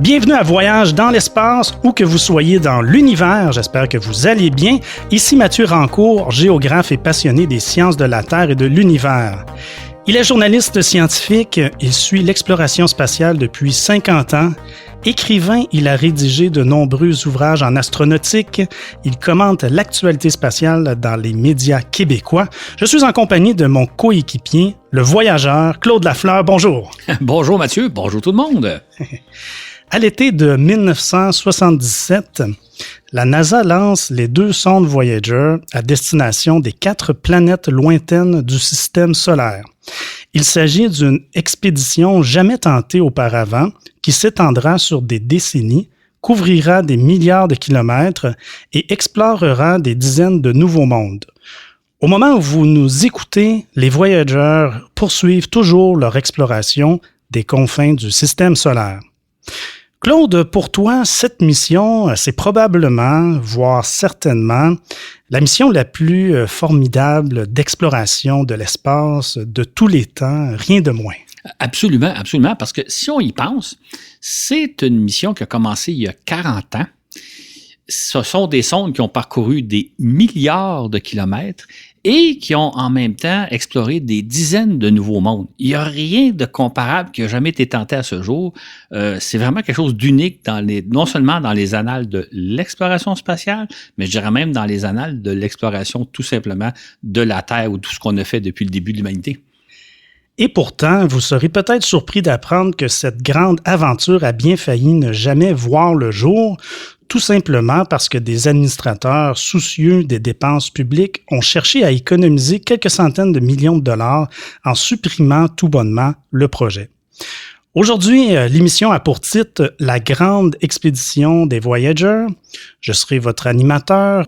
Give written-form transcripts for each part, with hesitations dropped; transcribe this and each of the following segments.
Bienvenue à Voyage dans l'espace, où que vous soyez dans l'univers, j'espère que vous allez bien. Ici Mathieu Rancourt, géographe et passionné des sciences de la Terre et de l'univers. Il est journaliste scientifique, il suit l'exploration spatiale depuis 50 ans. Écrivain, il a rédigé de nombreux ouvrages en astronautique. Il commente l'actualité spatiale dans les médias québécois. Je suis en compagnie de mon coéquipier, le voyageur Claude Lafleur. Bonjour. Bonjour Mathieu, bonjour tout le monde. À l'été de 1977, la NASA lance les 2 sondes Voyager à destination des 4 planètes lointaines du système solaire. Il s'agit d'une expédition jamais tentée auparavant qui s'étendra sur des décennies, couvrira des milliards de kilomètres et explorera des dizaines de nouveaux mondes. Au moment où vous nous écoutez, les voyageurs poursuivent toujours leur exploration des confins du système solaire. Claude, pour toi, cette mission, c'est probablement, voire certainement, la mission la plus formidable d'exploration de l'espace de tous les temps, rien de moins. Absolument, absolument, parce que si on y pense, c'est une mission qui a commencé il y a 40 ans. Ce sont des sondes qui ont parcouru des milliards de kilomètres et qui ont en même temps exploré des dizaines de nouveaux mondes. Il n'y a rien de comparable qui a jamais été tenté à ce jour. C'est vraiment quelque chose d'unique non seulement dans les annales de l'exploration spatiale, mais je dirais même dans les annales de l'exploration tout simplement de la Terre ou tout ce qu'on a fait depuis le début de l'humanité. Et pourtant, vous serez peut-être surpris d'apprendre que cette grande aventure a bien failli ne jamais voir le jour, tout simplement parce que des administrateurs soucieux des dépenses publiques ont cherché à économiser quelques centaines de millions de dollars en supprimant tout bonnement le projet. Aujourd'hui, l'émission a pour titre « La grande expédition des Voyagers ». Je serai votre animateur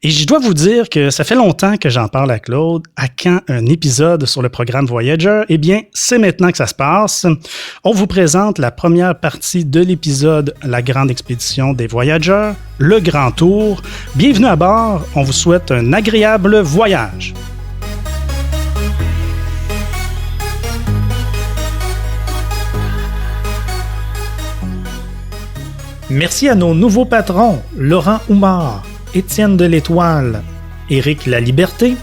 et je dois vous dire que ça fait longtemps que j'en parle à Claude. À quand un épisode sur le programme Voyager? Eh bien, c'est maintenant que ça se passe. On vous présente la première partie de l'épisode « La grande expédition des Voyagers », le grand tour. Bienvenue à bord, on vous souhaite un agréable voyage. Merci à nos nouveaux patrons, Laurent Oumar, Étienne de l'Étoile, Éric Laliberté.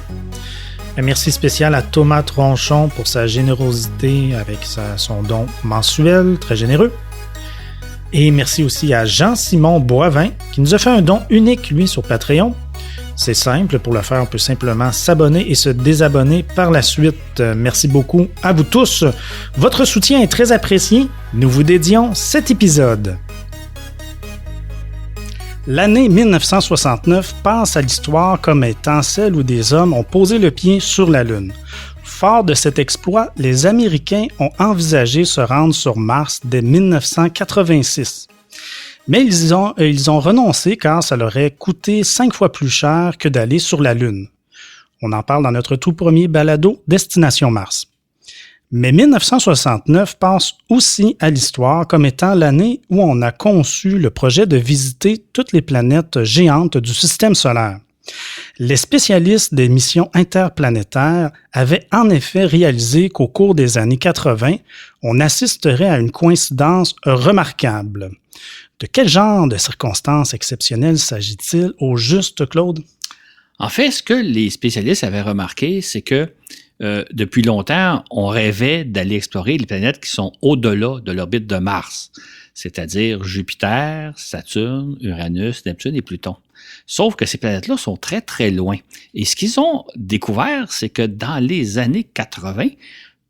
Un merci spécial à Thomas Tronchon pour sa générosité avec son don mensuel, très généreux. Et merci aussi à Jean-Simon Boivin, qui nous a fait un don unique, lui, sur Patreon. C'est simple, pour le faire, on peut simplement s'abonner et se désabonner par la suite. Merci beaucoup à vous tous. Votre soutien est très apprécié. Nous vous dédions cet épisode. L'année 1969 passe à l'histoire comme étant celle où des hommes ont posé le pied sur la Lune. Fort de cet exploit, les Américains ont envisagé se rendre sur Mars dès 1986. Mais ils ont renoncé car ça leur aurait coûté 5 fois plus cher que d'aller sur la Lune. On en parle dans notre tout premier balado Destination Mars. Mais 1969 passe aussi à l'histoire comme étant l'année où on a conçu le projet de visiter toutes les planètes géantes du système solaire. Les spécialistes des missions interplanétaires avaient en effet réalisé qu'au cours des années 80, on assisterait à une coïncidence remarquable. De quel genre de circonstances exceptionnelles s'agit-il au juste, Claude? En fait, ce que les spécialistes avaient remarqué, c'est que depuis longtemps, on rêvait d'aller explorer les planètes qui sont au-delà de l'orbite de Mars, c'est-à-dire Jupiter, Saturne, Uranus, Neptune et Pluton. Sauf que ces planètes-là sont très, très loin. Et ce qu'ils ont découvert, c'est que dans les années 80,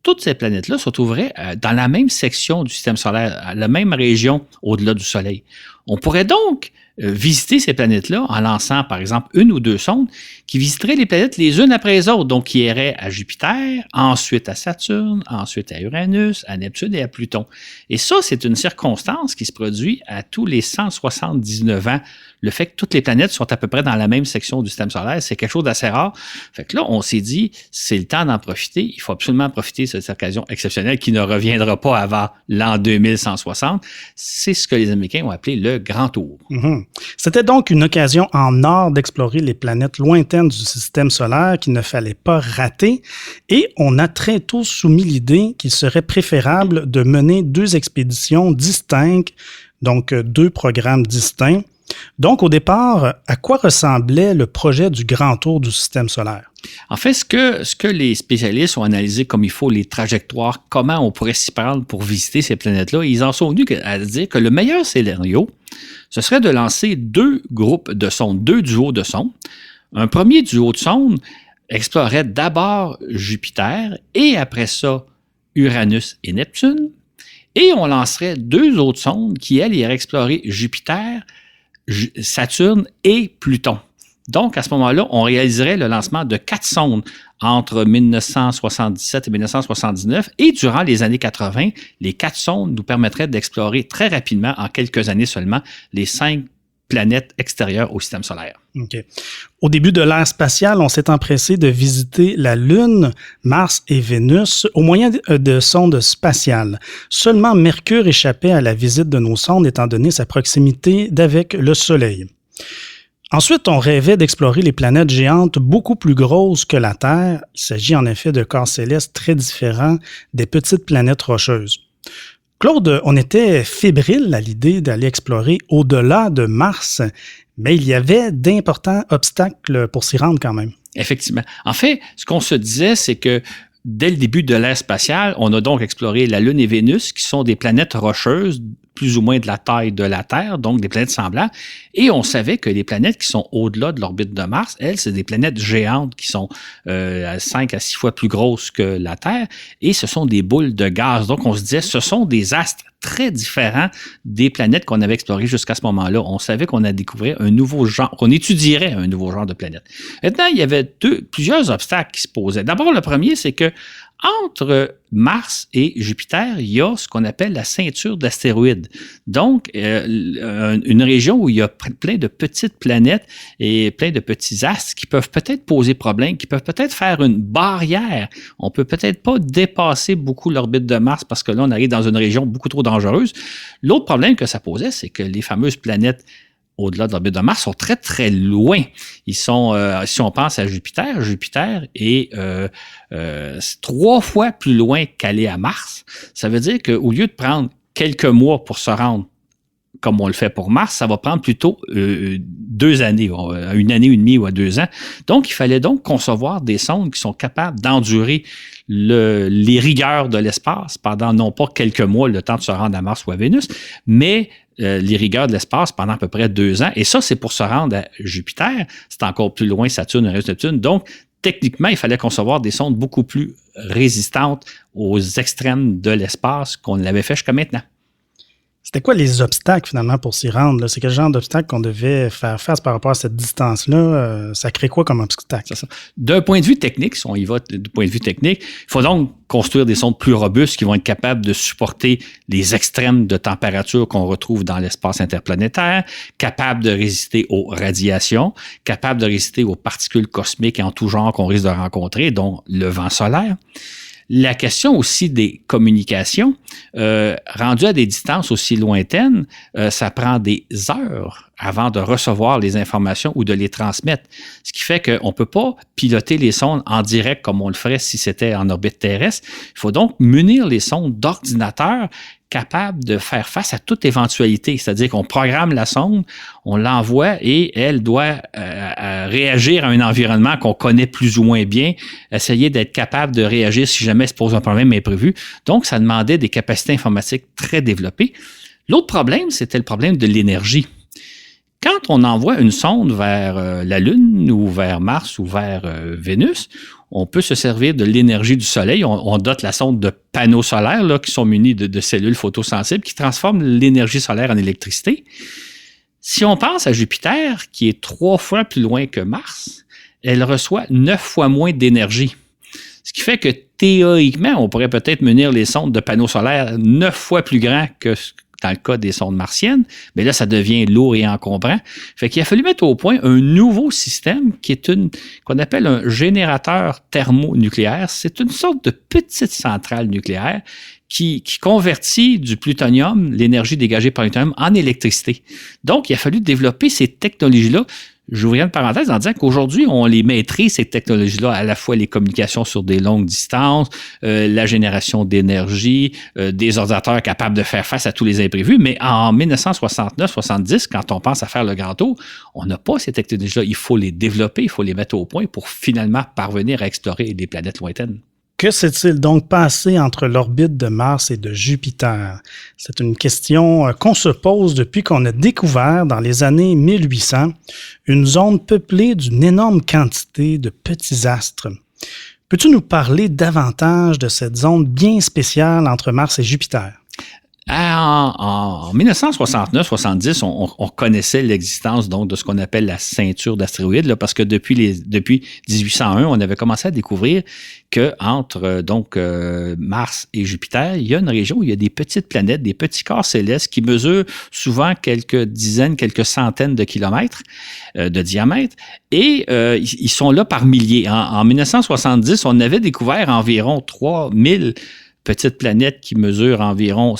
toutes ces planètes-là se trouveraient dans la même section du système solaire, à la même région au-delà du Soleil. On pourrait donc visiter ces planètes-là en lançant, par exemple, 1 ou 2 sondes qui visiteraient les planètes les unes après les autres, donc qui iraient à Jupiter, ensuite à Saturne, ensuite à Uranus, à Neptune et à Pluton. Et ça, c'est une circonstance qui se produit à tous les 179 ans. Le fait que toutes les planètes sont à peu près dans la même section du système solaire, c'est quelque chose d'assez rare. Fait que là, on s'est dit, c'est le temps d'en profiter. Il faut absolument profiter de cette occasion exceptionnelle qui ne reviendra pas avant l'an 2160. C'est ce que les Américains ont appelé le Grand Tour. Mm-hmm. C'était donc une occasion en or d'explorer les planètes lointaines du système solaire qu'il ne fallait pas rater. Et on a très tôt soumis l'idée qu'il serait préférable de mener 2 expéditions distinctes donc 2 programmes distincts. Donc, au départ, à quoi ressemblait le projet du grand tour du système solaire? En fait, ce que les spécialistes ont analysé comme il faut les trajectoires, comment on pourrait s'y prendre pour visiter ces planètes-là, ils en sont venus à dire que le meilleur scénario, ce serait de lancer 2 groupes de sondes, 2 duos de sondes. Un premier duo de sondes explorerait d'abord Jupiter et après ça, Uranus et Neptune. Et on lancerait 2 autres sondes qui, elles, iraient explorer Jupiter, Saturne et Pluton. Donc, à ce moment-là, on réaliserait le lancement de 4 sondes entre 1977 et 1979. Et durant les années 80, les 4 sondes nous permettraient d'explorer très rapidement, en quelques années seulement, les 5 planètes extérieures au système solaire. OK. Au début de l'ère spatiale, on s'est empressé de visiter la Lune, Mars et Vénus au moyen de sondes spatiales. Seulement Mercure échappait à la visite de nos sondes étant donné sa proximité d'avec le Soleil. Ensuite, on rêvait d'explorer les planètes géantes beaucoup plus grosses que la Terre. Il s'agit en effet de corps célestes très différents des petites planètes rocheuses. Claude, on était fébrile à l'idée d'aller explorer au-delà de Mars, mais il y avait d'importants obstacles pour s'y rendre quand même. Effectivement. En fait, ce qu'on se disait, c'est que dès le début de l'ère spatiale, on a donc exploré la Lune et Vénus, qui sont des planètes rocheuses, plus ou moins de la taille de la Terre, donc des planètes semblables. Et on savait que les planètes qui sont au-delà de l'orbite de Mars, elles, c'est des planètes géantes qui sont 5 à 6 fois plus grosses que la Terre. Et ce sont des boules de gaz. Donc, on se disait, ce sont des astres très différents des planètes qu'on avait explorées jusqu'à ce moment-là. On savait qu'on a découvert un nouveau genre, qu'on étudierait un nouveau genre de planète. Maintenant, il y avait plusieurs obstacles qui se posaient. D'abord, le premier, c'est que entre Mars et Jupiter, il y a ce qu'on appelle la ceinture d'astéroïdes. Donc, une région où il y a plein de petites planètes et plein de petits astres qui peuvent peut-être poser problème, qui peuvent peut-être faire une barrière. On peut peut-être pas dépasser beaucoup l'orbite de Mars parce que là, on arrive dans une région beaucoup trop dangereuse. L'autre problème que ça posait, c'est que les fameuses planètes au-delà de l'orbite de Mars sont très, très loin. Ils sont, si on pense à Jupiter, Jupiter est 3 fois plus loin qu'aller à Mars. Ça veut dire qu'au lieu de prendre quelques mois pour se rendre comme on le fait pour Mars, ça va prendre plutôt 2 années, 1 année et demie ou 2 ans. Donc, il fallait donc concevoir des sondes qui sont capables d'endurer les rigueurs de l'espace pendant non pas quelques mois, le temps de se rendre à Mars ou à Vénus, mais les rigueurs de l'espace pendant à peu près 2 ans. Et ça, c'est pour se rendre à Jupiter. C'est encore plus loin, Saturne, Uranus, Neptune. Donc, techniquement, il fallait concevoir des sondes beaucoup plus résistantes aux extrêmes de l'espace qu'on l'avait fait jusqu'à maintenant. C'était quoi les obstacles finalement pour s'y rendre? C'est quel genre d'obstacles qu'on devait faire face par rapport à cette distance-là? Ça crée quoi comme obstacle? C'est ça. D'un point de vue technique, si on y va du point de vue technique, il faut donc construire des sondes plus robustes qui vont être capables de supporter les extrêmes de température qu'on retrouve dans l'espace interplanétaire, capables de résister aux radiations, capables de résister aux particules cosmiques en tout genre qu'on risque de rencontrer, dont le vent solaire. La question aussi des communications, rendues à des distances aussi lointaines, ça prend des heures avant de recevoir les informations ou de les transmettre. Ce qui fait qu'on ne peut pas piloter les sondes en direct comme on le ferait si c'était en orbite terrestre. Il faut donc munir les sondes d'ordinateurs capables de faire face à toute éventualité. C'est-à-dire qu'on programme la sonde, on l'envoie et elle doit réagir à un environnement qu'on connaît plus ou moins bien, essayer d'être capable de réagir si jamais se pose un problème imprévu. Donc, ça demandait des capacités informatiques très développées. L'autre problème, c'était le problème de l'énergie. Quand on envoie une sonde vers la Lune ou vers Mars ou vers Vénus, on peut se servir de l'énergie du Soleil. On dote la sonde de panneaux solaires là, qui sont munis de cellules photosensibles qui transforment l'énergie solaire en électricité. Si on pense à Jupiter, qui est 3 fois plus loin que Mars, elle reçoit 9 fois moins d'énergie. Ce qui fait que théoriquement, on pourrait peut-être munir les sondes de panneaux solaires 9 fois plus grands que dans le cas des sondes martiennes, mais là, ça devient lourd et encombrant. Fait qu'il a fallu mettre au point un nouveau système qui est qu'on appelle un générateur thermonucléaire. C'est une sorte de petite centrale nucléaire qui convertit du plutonium, l'énergie dégagée par le plutonium, en électricité. Donc, il a fallu développer ces technologies-là. j'ouvrirai une parenthèse en disant qu'aujourd'hui, on les maîtrise, ces technologies-là, à la fois les communications sur des longues distances, la génération d'énergie, des ordinateurs capables de faire face à tous les imprévus. Mais en 1969-70, quand on pense à faire le grand tour, on n'a pas ces technologies-là. Il faut les développer, il faut les mettre au point pour finalement parvenir à explorer des planètes lointaines. Que s'est-il donc passé entre l'orbite de Mars et de Jupiter? C'est une question qu'on se pose depuis qu'on a découvert dans les années 1800 une zone peuplée d'une énorme quantité de petits astres. Peux-tu nous parler davantage de cette zone bien spéciale entre Mars et Jupiter? En 1969-70, on connaissait l'existence donc de ce qu'on appelle la ceinture d'astéroïdes, là, parce que depuis 1801, on avait commencé à découvrir que entre Mars et Jupiter, il y a une région où il y a des petites planètes, des petits corps célestes qui mesurent souvent quelques dizaines, quelques centaines de kilomètres de diamètre, et ils sont là par milliers. En 1970, on avait découvert environ 3000 petites planètes qui mesurent environ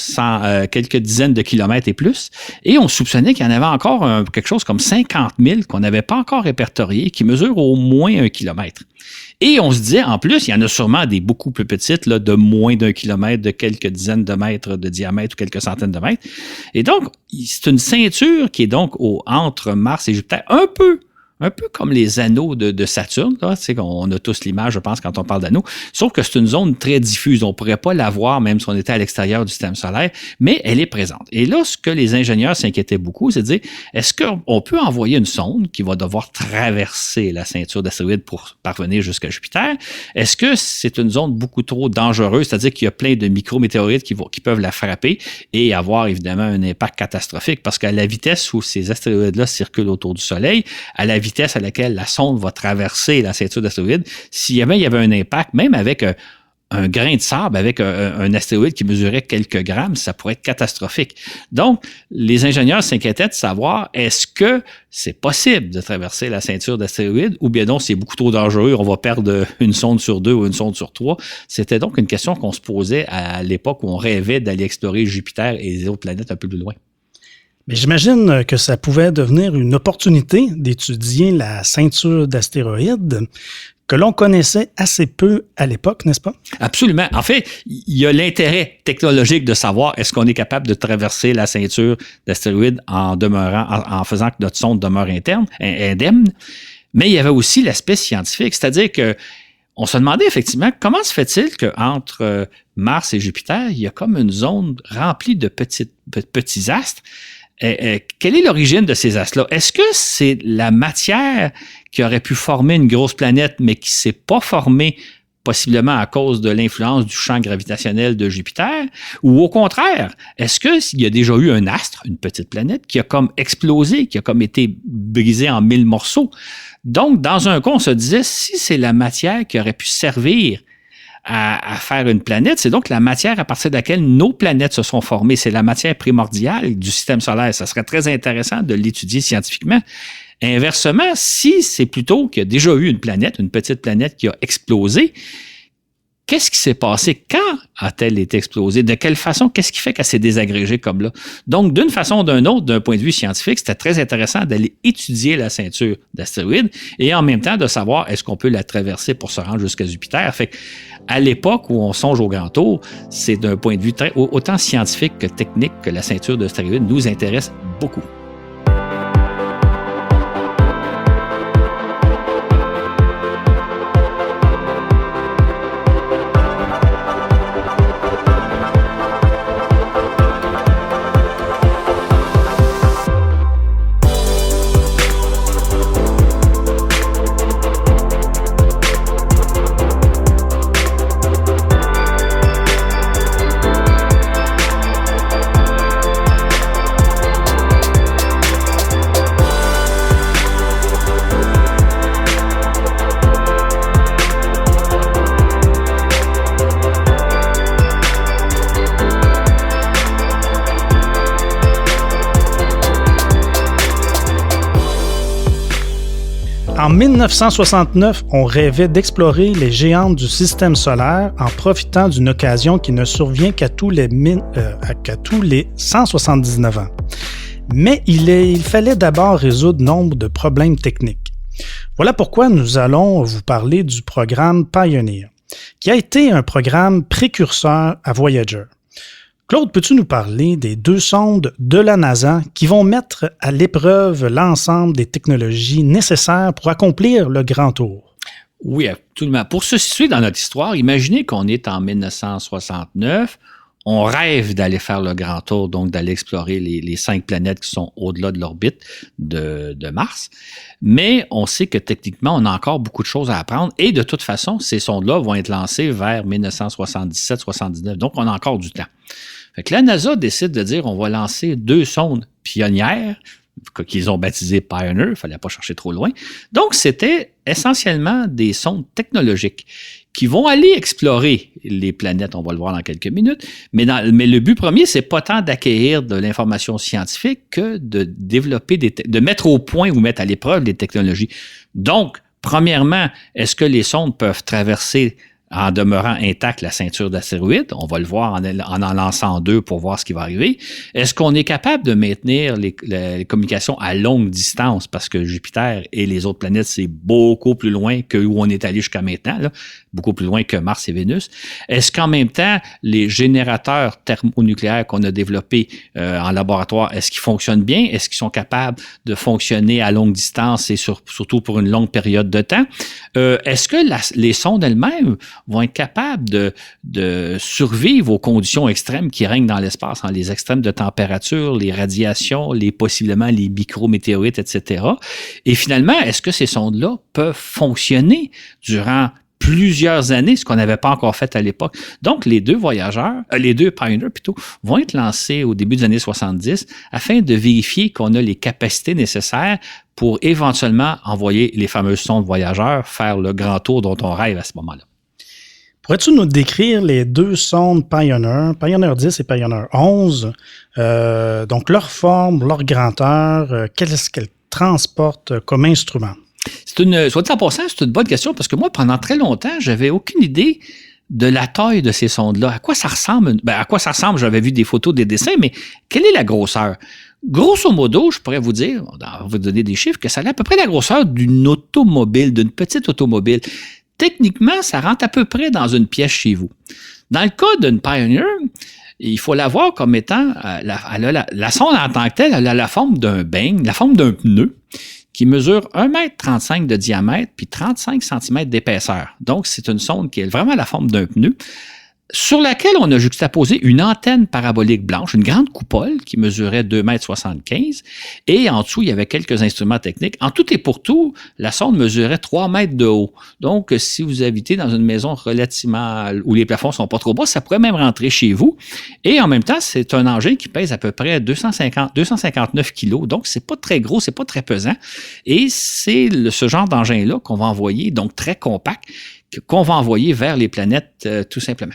quelques dizaines de kilomètres et plus. Et on soupçonnait qu'il y en avait encore quelque chose comme 50 000 qu'on n'avait pas encore répertorié, qui mesurent au moins 1 kilomètre. Et on se disait, en plus, il y en a sûrement des beaucoup plus petites, là, de moins d'1 kilomètre, de quelques dizaines de mètres de diamètre ou quelques centaines de mètres. Et donc, c'est une ceinture qui est donc entre Mars et Jupiter, un peu comme les anneaux de Saturne, là, tu sais, on a tous l'image, je pense, quand on parle d'anneaux, sauf que c'est une zone très diffuse. On ne pourrait pas la voir même si on était à l'extérieur du système solaire, mais elle est présente. Et là, ce que les ingénieurs s'inquiétaient beaucoup, c'est de dire, est-ce qu'on peut envoyer une sonde qui va devoir traverser la ceinture d'astéroïdes pour parvenir jusqu'à Jupiter? Est-ce que c'est une zone beaucoup trop dangereuse, c'est-à-dire qu'il y a plein de micrométéorites qui peuvent la frapper et avoir évidemment un impact catastrophique? Parce qu'à la vitesse où ces astéroïdes-là circulent autour du Soleil, à la vitesse à laquelle la sonde va traverser la ceinture d'astéroïdes, s'il y avait un impact, même avec un grain de sable, avec un astéroïde qui mesurait quelques grammes, ça pourrait être catastrophique. Donc, les ingénieurs s'inquiétaient de savoir, est-ce que c'est possible de traverser la ceinture d'astéroïdes ou bien non, c'est beaucoup trop dangereux, on va perdre une sonde sur 2 ou une sonde sur 3. C'était donc une question qu'on se posait à l'époque où on rêvait d'aller explorer Jupiter et les autres planètes un peu plus loin. Mais j'imagine que ça pouvait devenir une opportunité d'étudier la ceinture d'astéroïdes que l'on connaissait assez peu à l'époque, n'est-ce pas? Absolument. En fait, il y a l'intérêt technologique de savoir est-ce qu'on est capable de traverser la ceinture d'astéroïdes en faisant que notre sonde demeure indemne. Mais il y avait aussi l'aspect scientifique, c'est-à-dire que on se demandait effectivement comment se fait-il qu'entre Mars et Jupiter, il y a comme une zone remplie de petits astres. Quelle est l'origine de ces astres-là? Est-ce que c'est la matière qui aurait pu former une grosse planète, mais qui ne s'est pas formée possiblement à cause de l'influence du champ gravitationnel de Jupiter? Ou au contraire, est-ce qu'il y a déjà eu un astre, une petite planète, qui a comme explosé, qui a comme été brisé en 1000 morceaux? Donc, dans un cas, on se disait, si c'est la matière qui aurait pu servir à faire une planète, c'est donc la matière à partir de laquelle nos planètes se sont formées. C'est la matière primordiale du système solaire. Ça serait très intéressant de l'étudier scientifiquement. Inversement, si c'est plutôt qu'il y a déjà eu une petite planète qui a explosé, qu'est-ce qui s'est passé? Quand a-t-elle été explosée? De quelle façon? Qu'est-ce qui fait qu'elle s'est désagrégée comme là? Donc, d'une façon ou d'une autre, d'un point de vue scientifique, c'était très intéressant d'aller étudier la ceinture d'astéroïdes et en même temps de savoir est-ce qu'on peut la traverser pour se rendre jusqu'à Jupiter. Fait à l'époque où on songe au grand tour, c'est d'un point de vue autant scientifique que technique que la ceinture d'astéroïdes nous intéresse beaucoup. En 1969, on rêvait d'explorer les géantes du système solaire en profitant d'une occasion qui ne survient qu'à tous les 179 ans. Mais il fallait d'abord résoudre nombre de problèmes techniques. Voilà pourquoi nous allons vous parler du programme Pioneer, qui a été un programme précurseur à Voyager. Claude, peux-tu nous parler des 2 sondes de la NASA qui vont mettre à l'épreuve l'ensemble des technologies nécessaires pour accomplir le grand tour? Oui, absolument. Pour se situer dans notre histoire, imaginez qu'on est en 1969, on rêve d'aller faire le grand tour, donc d'aller explorer les 5 planètes qui sont au-delà de l'orbite de Mars. Mais on sait que techniquement, on a encore beaucoup de choses à apprendre et de toute façon, ces sondes-là vont être lancées vers 1977-79. Donc, on a encore du temps. Fait que la NASA décide de dire on va lancer 2 sondes pionnières qu'ils ont baptisées Pioneer, il ne fallait pas chercher trop loin. Donc, c'était essentiellement des sondes technologiques qui vont aller explorer les planètes, on va le voir dans quelques minutes, mais le but premier, c'est pas tant d'acquérir de l'information scientifique que de développer, de mettre au point ou mettre à l'épreuve les technologies. Donc, premièrement, est-ce que les sondes peuvent traverser en demeurant intacte la ceinture d'astéroïdes? On va le voir en lançant 2 pour voir ce qui va arriver. Est-ce qu'on est capable de maintenir les communications à longue distance? Parce que Jupiter et les autres planètes, c'est beaucoup plus loin que où on est allé jusqu'à maintenant, là, beaucoup plus loin que Mars et Vénus. Est-ce qu'en même temps, les générateurs thermonucléaires qu'on a développés en laboratoire, est-ce qu'ils fonctionnent bien? Est-ce qu'ils sont capables de fonctionner à longue distance et surtout pour une longue période de temps? Est-ce que les sondes elles-mêmes vont être capables de survivre aux conditions extrêmes qui règnent dans l'espace, les extrêmes de température, les radiations, possiblement les micrométéorites, etc. Et finalement, est-ce que ces sondes-là peuvent fonctionner durant plusieurs années, ce qu'on n'avait pas encore fait à l'époque. Donc, les 2 Pioneer plutôt, vont être lancés au début des années 70 afin de vérifier qu'on a les capacités nécessaires pour éventuellement envoyer les fameuses sondes Voyageurs faire le grand tour dont on rêve à ce moment-là. Pourrais-tu nous décrire les 2 sondes Pioneer 10 et Pioneer 11, donc leur forme, leur grandeur, qu'est-ce qu'elles transportent comme instrument? Soit dit en passant, c'est une bonne question parce que moi, pendant très longtemps, j'avais aucune idée de la taille de ces sondes-là. À quoi ça ressemble? À quoi ça ressemble? J'avais vu des photos, des dessins, mais quelle est la grosseur? Grosso modo, je pourrais vous dire, on va vous donner des chiffres, que ça a à peu près la grosseur d'une automobile, d'une petite automobile. Techniquement, ça rentre à peu près dans une pièce chez vous. Dans le cas d'une Pioneer, il faut la voir comme étant, la sonde en tant que telle, elle a la forme d'un beigne, la forme d'un pneu, qui mesure 1,35 m de diamètre puis 35 cm d'épaisseur. Donc, c'est une sonde qui a vraiment la forme d'un pneu, sur laquelle on a juxtaposé une antenne parabolique blanche, une grande coupole qui mesurait 2,75 m, et en dessous, il y avait quelques instruments techniques. En tout et pour tout, la sonde mesurait 3 mètres de haut. Donc, si vous habitez dans une maison relativement où les plafonds sont pas trop bas, ça pourrait même rentrer chez vous. Et en même temps, c'est un engin qui pèse à peu près 259 kilos. Donc, c'est pas très gros, c'est pas très pesant. Et c'est ce genre d'engin-là qu'on va envoyer, donc très compact, qu'on va envoyer vers les planètes tout simplement.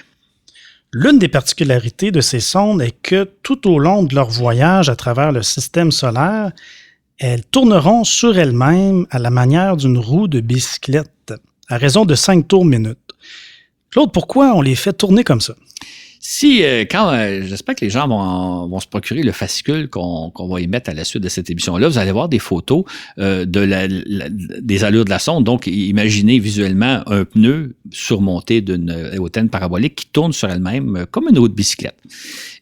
L'une des particularités de ces sondes est que tout au long de leur voyage à travers le système solaire, elles tourneront sur elles-mêmes à la manière d'une roue de bicyclette, à raison de 5 tours minute. Claude, pourquoi on les fait tourner comme ça? J'espère que les gens vont se procurer le fascicule qu'on va émettre à la suite de cette émission-là. Vous allez voir des photos des allures de la sonde. Donc, imaginez visuellement un pneu surmonté d'une antenne parabolique qui tourne sur elle-même comme une roue de bicyclette.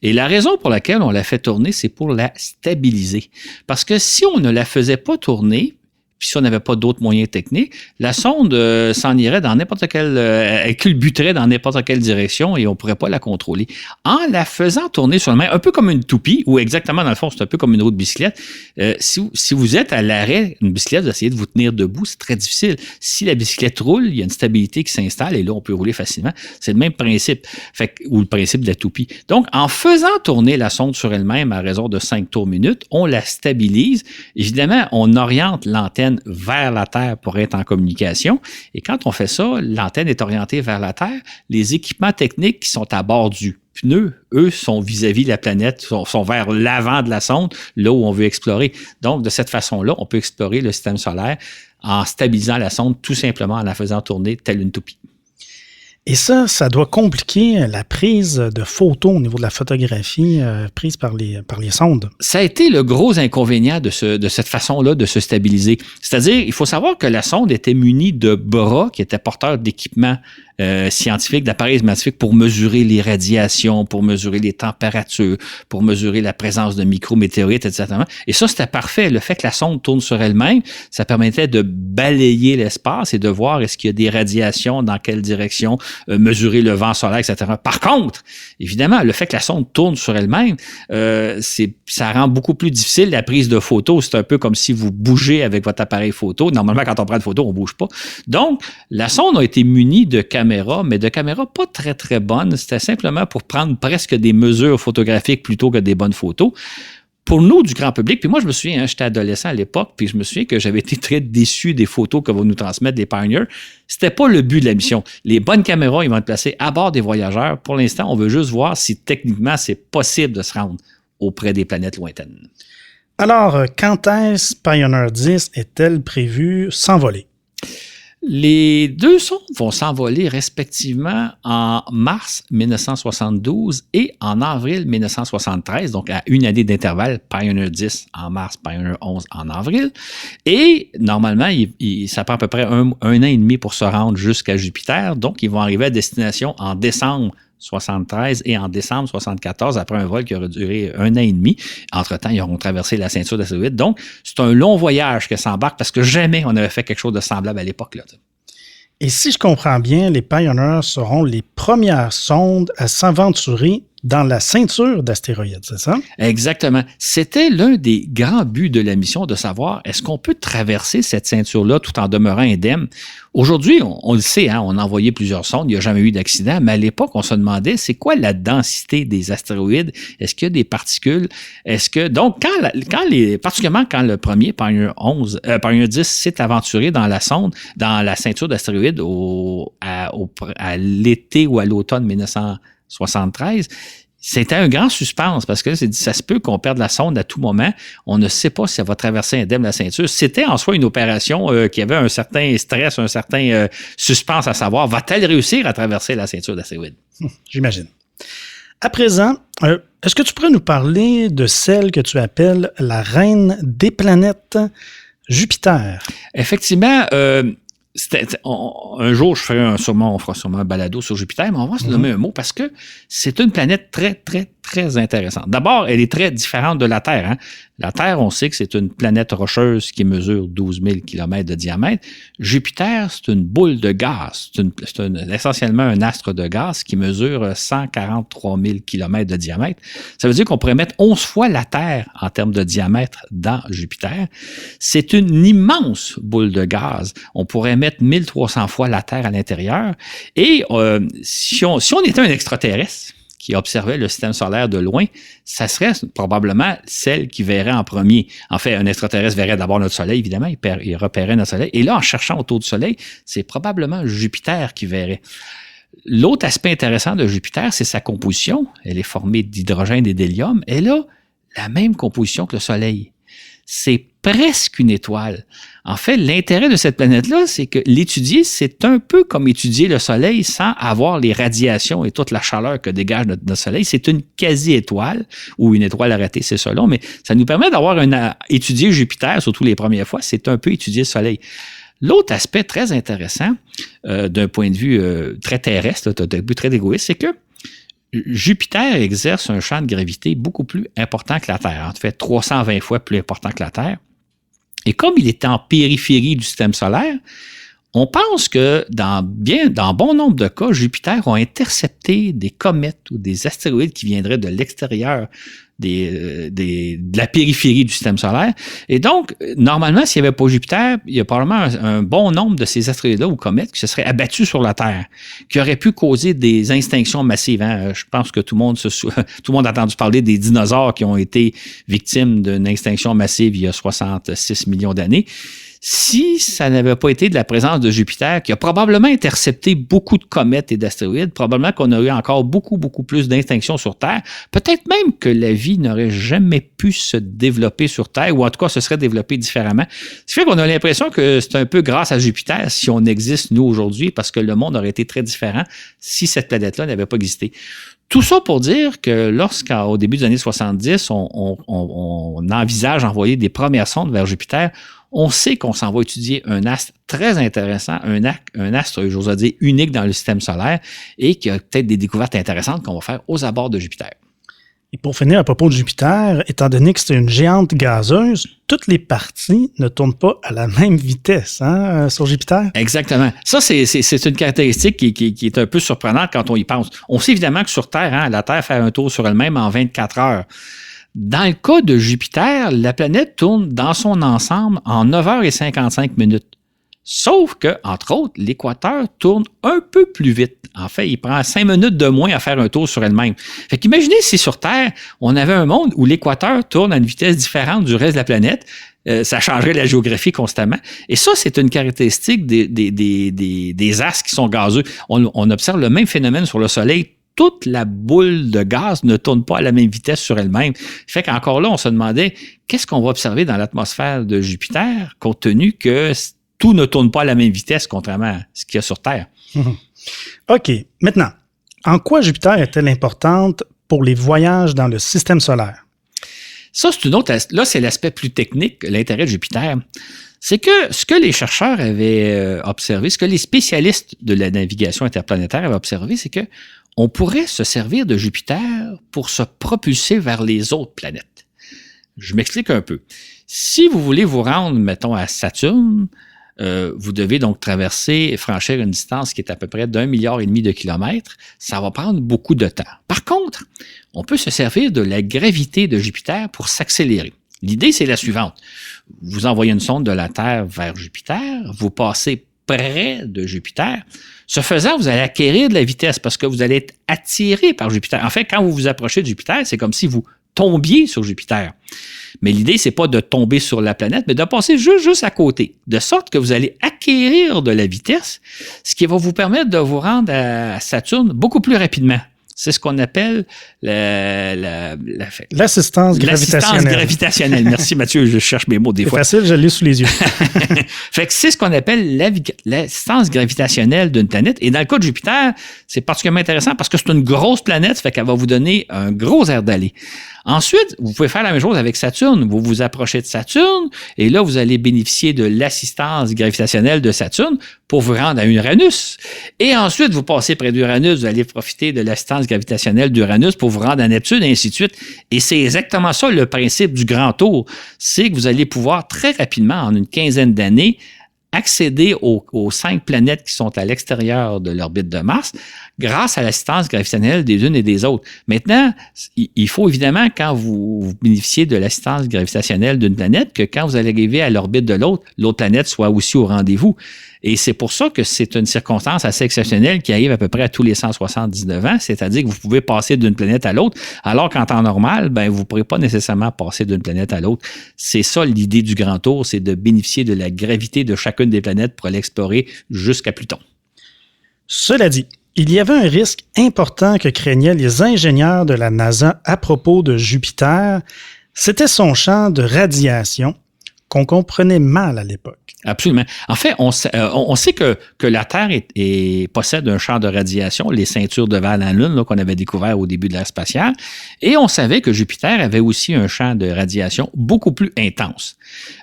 Et la raison pour laquelle on la fait tourner, c'est pour la stabiliser. Parce que si on ne la faisait pas tourner, puis si on n'avait pas d'autres moyens techniques, la sonde s'en irait dans n'importe quelle... elle culbuterait dans n'importe quelle direction et on ne pourrait pas la contrôler. En la faisant tourner sur elle-même, un peu comme une toupie, ou exactement dans le fond, c'est un peu comme une roue de bicyclette, si vous êtes à l'arrêt, une bicyclette, vous essayez de vous tenir debout, c'est très difficile. Si la bicyclette roule, il y a une stabilité qui s'installe et là, on peut rouler facilement. C'est le même principe, ou le principe de la toupie. Donc, en faisant tourner la sonde sur elle-même à raison de 5 tours minute, on la stabilise. Évidemment, on oriente l'antenne vers la Terre pour être en communication. Et quand on fait ça, l'antenne est orientée vers la Terre. Les équipements techniques qui sont à bord du pneu, eux, sont vis-à-vis de la planète, sont vers l'avant de la sonde, là où on veut explorer. Donc, de cette façon-là, on peut explorer le système solaire en stabilisant la sonde tout simplement en la faisant tourner telle une toupie. Et ça doit compliquer la prise de photos au niveau de la photographie prise par les sondes. Ça a été le gros inconvénient de cette façon-là de se stabiliser. C'est-à-dire, il faut savoir que la sonde était munie de bras qui étaient porteurs d'équipements scientifiques, d'appareils scientifiques pour mesurer les radiations, pour mesurer les températures, pour mesurer la présence de micrométéorites, etc. Et ça, c'était parfait. Le fait que la sonde tourne sur elle-même, ça permettait de balayer l'espace et de voir est-ce qu'il y a des radiations, dans quelle direction, mesurer le vent solaire, etc. Par contre, évidemment, le fait que la sonde tourne sur elle-même, ça rend beaucoup plus difficile la prise de photos. C'est un peu comme si vous bougez avec votre appareil photo. Normalement, quand on prend une photo, on bouge pas. Donc, la sonde a été munie de caméras, mais de caméras pas très, très bonnes. C'était simplement pour prendre presque des mesures photographiques plutôt que des bonnes photos. Pour nous, du grand public, puis moi, je me souviens, j'étais adolescent à l'époque, puis je me souviens que j'avais été très déçu des photos que vont nous transmettre des Pioneer. C'était pas le but de la mission. Les bonnes caméras, ils vont être placées à bord des voyageurs. Pour l'instant, on veut juste voir si techniquement, c'est possible de se rendre auprès des planètes lointaines. Alors, quand est-ce Pioneer 10 est-elle prévue s'envoler? Les deux sondes vont s'envoler respectivement en mars 1972 et en avril 1973, donc à une année d'intervalle, Pioneer 10 en mars, Pioneer 11 en avril. Et normalement, ça prend à peu près un an et demi pour se rendre jusqu'à Jupiter, donc ils vont arriver à destination en décembre 73 et en décembre 74, après un vol qui aura duré un an et demi. Entre-temps, ils auront traversé la ceinture d'astéroïdes. Donc, c'est un long voyage que s'embarque parce que jamais on avait fait quelque chose de semblable à l'époque, là. Et si je comprends bien, les Pioneer seront les premières sondes à s'aventurer dans la ceinture d'astéroïdes, c'est ça? Exactement. C'était l'un des grands buts de la mission de savoir est-ce qu'on peut traverser cette ceinture-là tout en demeurant indemne. Aujourd'hui, on le sait, hein, on a envoyé plusieurs sondes, il n'y a jamais eu d'accident, mais à l'époque, on se demandait c'est quoi la densité des astéroïdes? Est-ce qu'il y a des particules? Donc, particulièrement quand le premier Pioneer 10 s'est aventuré dans la sonde, dans la ceinture d'astéroïdes à l'été ou à l'automne 1973, c'était un grand suspense parce que ça se peut qu'on perde la sonde à tout moment. On ne sait pas si elle va traverser indemne la ceinture. C'était en soi une opération qui avait un certain stress, un certain suspense à savoir, va-t-elle réussir à traverser la ceinture d'astéroïdes? J'imagine. À présent, est-ce que tu pourrais nous parler de celle que tu appelles la reine des planètes, Jupiter? Effectivement, un jour, on fera sûrement un balado sur Jupiter, mais on va se nommer un mot parce que c'est une planète très, très, très intéressante. D'abord, elle est très différente de la Terre. Hein. La Terre, on sait que c'est une planète rocheuse qui mesure 12 000 km de diamètre. Jupiter, c'est une boule de gaz. C'est essentiellement un astre de gaz qui mesure 143 000 km de diamètre. Ça veut dire qu'on pourrait mettre 11 fois la Terre en termes de diamètre dans Jupiter. C'est une immense boule de gaz. On pourrait mettre 1300 fois la Terre à l'intérieur. Et si on était un extraterrestre qui observait le système solaire de loin, ça serait probablement celle qui verrait en premier. En fait, un extraterrestre verrait d'abord notre Soleil, évidemment, il repérait notre Soleil. Et là, en cherchant autour du Soleil, c'est probablement Jupiter qui verrait. L'autre aspect intéressant de Jupiter, c'est sa composition. Elle est formée d'hydrogène et d'hélium. Elle a la même composition que le Soleil. C'est presque une étoile. En fait, l'intérêt de cette planète-là, c'est que l'étudier, c'est un peu comme étudier le Soleil sans avoir les radiations et toute la chaleur que dégage notre Soleil. C'est une quasi-étoile, ou une étoile arrêtée, c'est selon, mais ça nous permet d'avoir étudier Jupiter, surtout les premières fois, c'est un peu étudier le Soleil. L'autre aspect très intéressant, d'un point de vue très terrestre, d'un but très égoïste, c'est que Jupiter exerce un champ de gravité beaucoup plus important que la Terre. En fait, 320 fois plus important que la Terre. Et comme il est en périphérie du système solaire, on pense que dans bon nombre de cas, Jupiter a intercepté des comètes ou des astéroïdes qui viendraient de l'extérieur de la périphérie du système solaire. Et donc, normalement, s'il n'y avait pas Jupiter, il y a probablement un bon nombre de ces astéroïdes-là ou comètes qui se seraient abattus sur la Terre, qui auraient pu causer des extinctions massives. Hein. Je pense que tout le monde a entendu parler des dinosaures qui ont été victimes d'une extinction massive il y a 66 millions d'années. Si ça n'avait pas été de la présence de Jupiter, qui a probablement intercepté beaucoup de comètes et d'astéroïdes, probablement qu'on aurait eu encore beaucoup, beaucoup plus d'extinctions sur Terre. Peut-être même que la vie n'aurait jamais pu se développer sur Terre, ou en tout cas, se serait développée différemment. Ce qui fait qu'on a l'impression que c'est un peu grâce à Jupiter si on existe, nous, aujourd'hui, parce que le monde aurait été très différent si cette planète-là n'avait pas existé. Tout ça pour dire que lorsqu'au début des années 70, on envisage d'envoyer des premières sondes vers Jupiter, on sait qu'on s'en va étudier un astre très intéressant, un astre, j'ose dire, unique dans le système solaire et qui a peut-être des découvertes intéressantes qu'on va faire aux abords de Jupiter. Et pour finir à propos de Jupiter, étant donné que c'est une géante gazeuse, toutes les parties ne tournent pas à la même vitesse sur Jupiter. Exactement. Ça, c'est une caractéristique qui est un peu surprenante quand on y pense. On sait évidemment que sur Terre, la Terre fait un tour sur elle-même en 24 heures. Dans le cas de Jupiter, la planète tourne dans son ensemble en 9h55. Sauf que, entre autres, l'équateur tourne un peu plus vite. En fait, il prend 5 minutes de moins à faire un tour sur elle-même. Fait qu'imaginez si sur Terre, on avait un monde où l'équateur tourne à une vitesse différente du reste de la planète. Ça changerait la géographie constamment. Et ça, c'est une caractéristique des astres qui sont gazeux. On observe le même phénomène sur le Soleil. Toute la boule de gaz ne tourne pas à la même vitesse sur elle-même. Fait qu'encore là, on se demandait qu'est-ce qu'on va observer dans l'atmosphère de Jupiter, compte tenu que tout ne tourne pas à la même vitesse, contrairement à ce qu'il y a sur Terre. OK. Maintenant, en quoi Jupiter est-elle importante pour les voyages dans le système solaire? Ça, c'est une autre. Là, c'est l'aspect plus technique, l'intérêt de Jupiter. C'est que ce que les chercheurs avaient observé, ce que les spécialistes de la navigation interplanétaire avaient observé, c'est que on pourrait se servir de Jupiter pour se propulser vers les autres planètes. Je m'explique un peu. Si vous voulez vous rendre, mettons, à Saturne, vous devez donc traverser et franchir une distance qui est à peu près d'1,5 milliard de kilomètres. Ça va prendre beaucoup de temps. Par contre, on peut se servir de la gravité de Jupiter pour s'accélérer. L'idée, c'est la suivante. Vous envoyez une sonde de la Terre vers Jupiter, vous passez près de Jupiter. Ce faisant, vous allez acquérir de la vitesse parce que vous allez être attiré par Jupiter. En fait, quand vous vous approchez de Jupiter, c'est comme si vous tombiez sur Jupiter. Mais l'idée, c'est pas de tomber sur la planète, mais de passer juste à côté, de sorte que vous allez acquérir de la vitesse, ce qui va vous permettre de vous rendre à Saturne beaucoup plus rapidement. C'est ce qu'on appelle l'assistance gravitationnelle. L'assistance gravitationnelle. Merci Mathieu, je cherche mes mots des fois. C'est facile, je l'ai sous les yeux. Fait que c'est ce qu'on appelle l'assistance gravitationnelle d'une planète. Et dans le cas de Jupiter, c'est particulièrement intéressant parce que c'est une grosse planète, fait qu'elle va vous donner un gros air d'aller. Ensuite, vous pouvez faire la même chose avec Saturne. Vous vous approchez de Saturne et là, vous allez bénéficier de l'assistance gravitationnelle de Saturne pour vous rendre à Uranus. Et ensuite, vous passez près d'Uranus, vous allez profiter de l'assistance gravitationnelle d'Uranus pour vous rendre à Neptune, et ainsi de suite. Et c'est exactement ça le principe du grand tour. C'est que vous allez pouvoir très rapidement, en une quinzaine d'années, accéder aux 5 planètes qui sont à l'extérieur de l'orbite de Mars grâce à l'assistance gravitationnelle des unes et des autres. Maintenant, il faut évidemment, quand vous bénéficiez de l'assistance gravitationnelle d'une planète, que quand vous allez arriver à l'orbite de l'autre planète soit aussi au rendez-vous. Et c'est pour ça que c'est une circonstance assez exceptionnelle qui arrive à peu près à tous les 179 ans, c'est-à-dire que vous pouvez passer d'une planète à l'autre, alors qu'en temps normal, vous ne pourrez pas nécessairement passer d'une planète à l'autre. C'est ça l'idée du grand tour, c'est de bénéficier de la gravité de chacune des planètes pour l'explorer jusqu'à Pluton. Cela dit, il y avait un risque important que craignaient les ingénieurs de la NASA à propos de Jupiter. C'était son champ de radiation qu'on comprenait mal à l'époque. Absolument. En fait, on sait que la Terre possède un champ de radiation, les ceintures de Van Allen qu'on avait découvert au début de l'ère spatiale, et on savait que Jupiter avait aussi un champ de radiation beaucoup plus intense.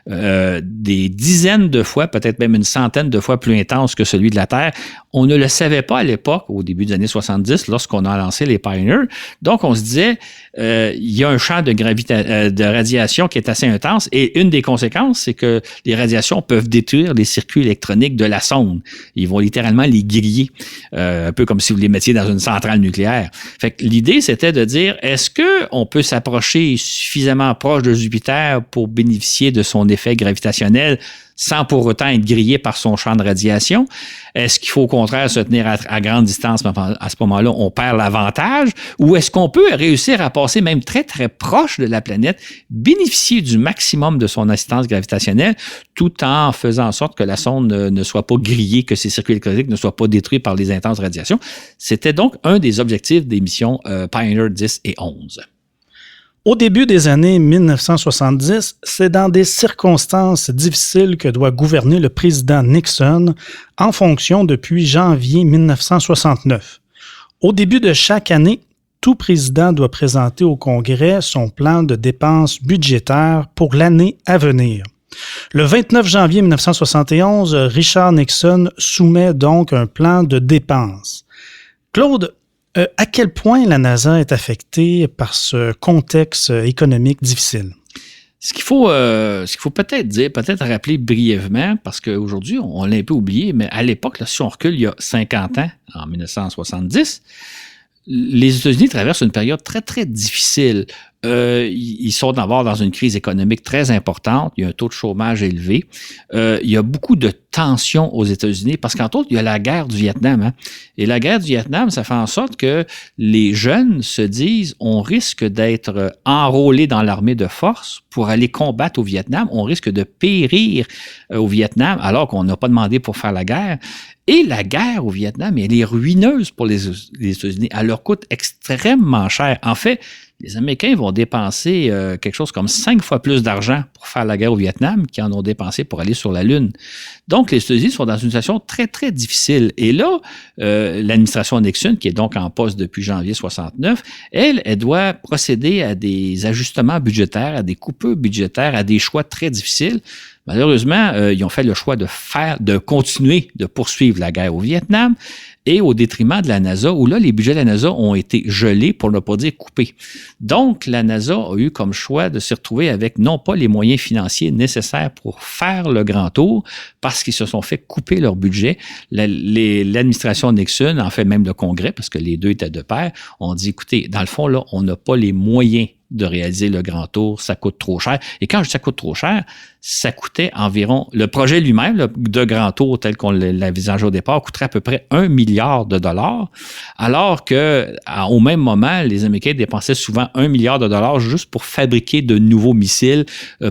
Des dizaines de fois, peut-être même une centaine de fois plus intense que celui de la Terre. On ne le savait pas à l'époque, au début des années 70, lorsqu'on a lancé les Pioneer. Donc, on se disait, il y a un champ de radiation qui est assez intense, et une des conséquences, c'est que les radiations peuvent détruire les circuits électroniques de la sonde. Ils vont littéralement les griller, un peu comme si vous les mettiez dans une centrale nucléaire. Fait que l'idée, c'était de dire, est-ce qu'on peut s'approcher suffisamment proche de Jupiter pour bénéficier de son effet gravitationnel sans pour autant être grillé par son champ de radiation? Est-ce qu'il faut au contraire se tenir à grande distance, mais à ce moment-là, on perd l'avantage? Ou est-ce qu'on peut réussir à passer même très, très proche de la planète, bénéficier du maximum de son assistance gravitationnelle, tout en faisant en sorte que la sonde ne soit pas grillée, que ses circuits électriques ne soient pas détruits par les intenses radiations? C'était donc un des objectifs des missions Pioneer 10 et 11. Au début des années 1970, c'est dans des circonstances difficiles que doit gouverner le président Nixon en fonction depuis janvier 1969. Au début de chaque année, tout président doit présenter au Congrès son plan de dépenses budgétaires pour l'année à venir. Le 29 janvier 1971, Richard Nixon soumet donc un plan de dépenses. Claude, à quel point la NASA est affectée par ce contexte économique difficile? Ce qu'il faut peut-être dire, peut-être rappeler brièvement, parce qu'aujourd'hui, on l'a un peu oublié, mais à l'époque, là, si on recule il y a 50 ans, en 1970, les États-Unis traversent une période très, très difficile. Ils sont d'abord dans une crise économique très importante. Il y a un taux de chômage élevé. Il y a beaucoup de tensions aux États-Unis parce qu'entre autres, il y a la guerre du Vietnam. Hein. Et la guerre du Vietnam, ça fait en sorte que les jeunes se disent on risque d'être enrôlés dans l'armée de force pour aller combattre au Vietnam. On risque de périr au Vietnam alors qu'on n'a pas demandé pour faire la guerre. Et la guerre au Vietnam, elle est ruineuse pour les États-Unis. Elle leur coûte extrêmement cher. En fait, les Américains vont dépenser quelque chose comme 5 fois plus d'argent pour faire la guerre au Vietnam qu'ils en ont dépensé pour aller sur la Lune. Donc, les États-Unis sont dans une situation très, très difficile. Et là, l'administration Nixon, qui est donc en poste depuis janvier 69, elle doit procéder à des ajustements budgétaires, à des coupures budgétaires, à des choix très difficiles. Malheureusement, ils ont fait le choix de continuer de poursuivre la guerre au Vietnam et au détriment de la NASA, où là, les budgets de la NASA ont été gelés, pour ne pas dire coupés. Donc, la NASA a eu comme choix de se retrouver avec non pas les moyens financiers nécessaires pour faire le grand tour, parce qu'ils se sont fait couper leur budget. L'administration Nixon, en fait même le Congrès, parce que les deux étaient de pair, ont dit, écoutez, dans le fond, là, on n'a pas les moyens de réaliser le grand tour, ça coûte trop cher. Et quand je dis ça coûte trop cher, ça coûtait environ, le projet lui-même de grand tour tel qu'on l'envisageait au départ, coûterait à peu près $1 milliard, alors que au même moment, les Américains dépensaient souvent $1 milliard juste pour fabriquer de nouveaux missiles,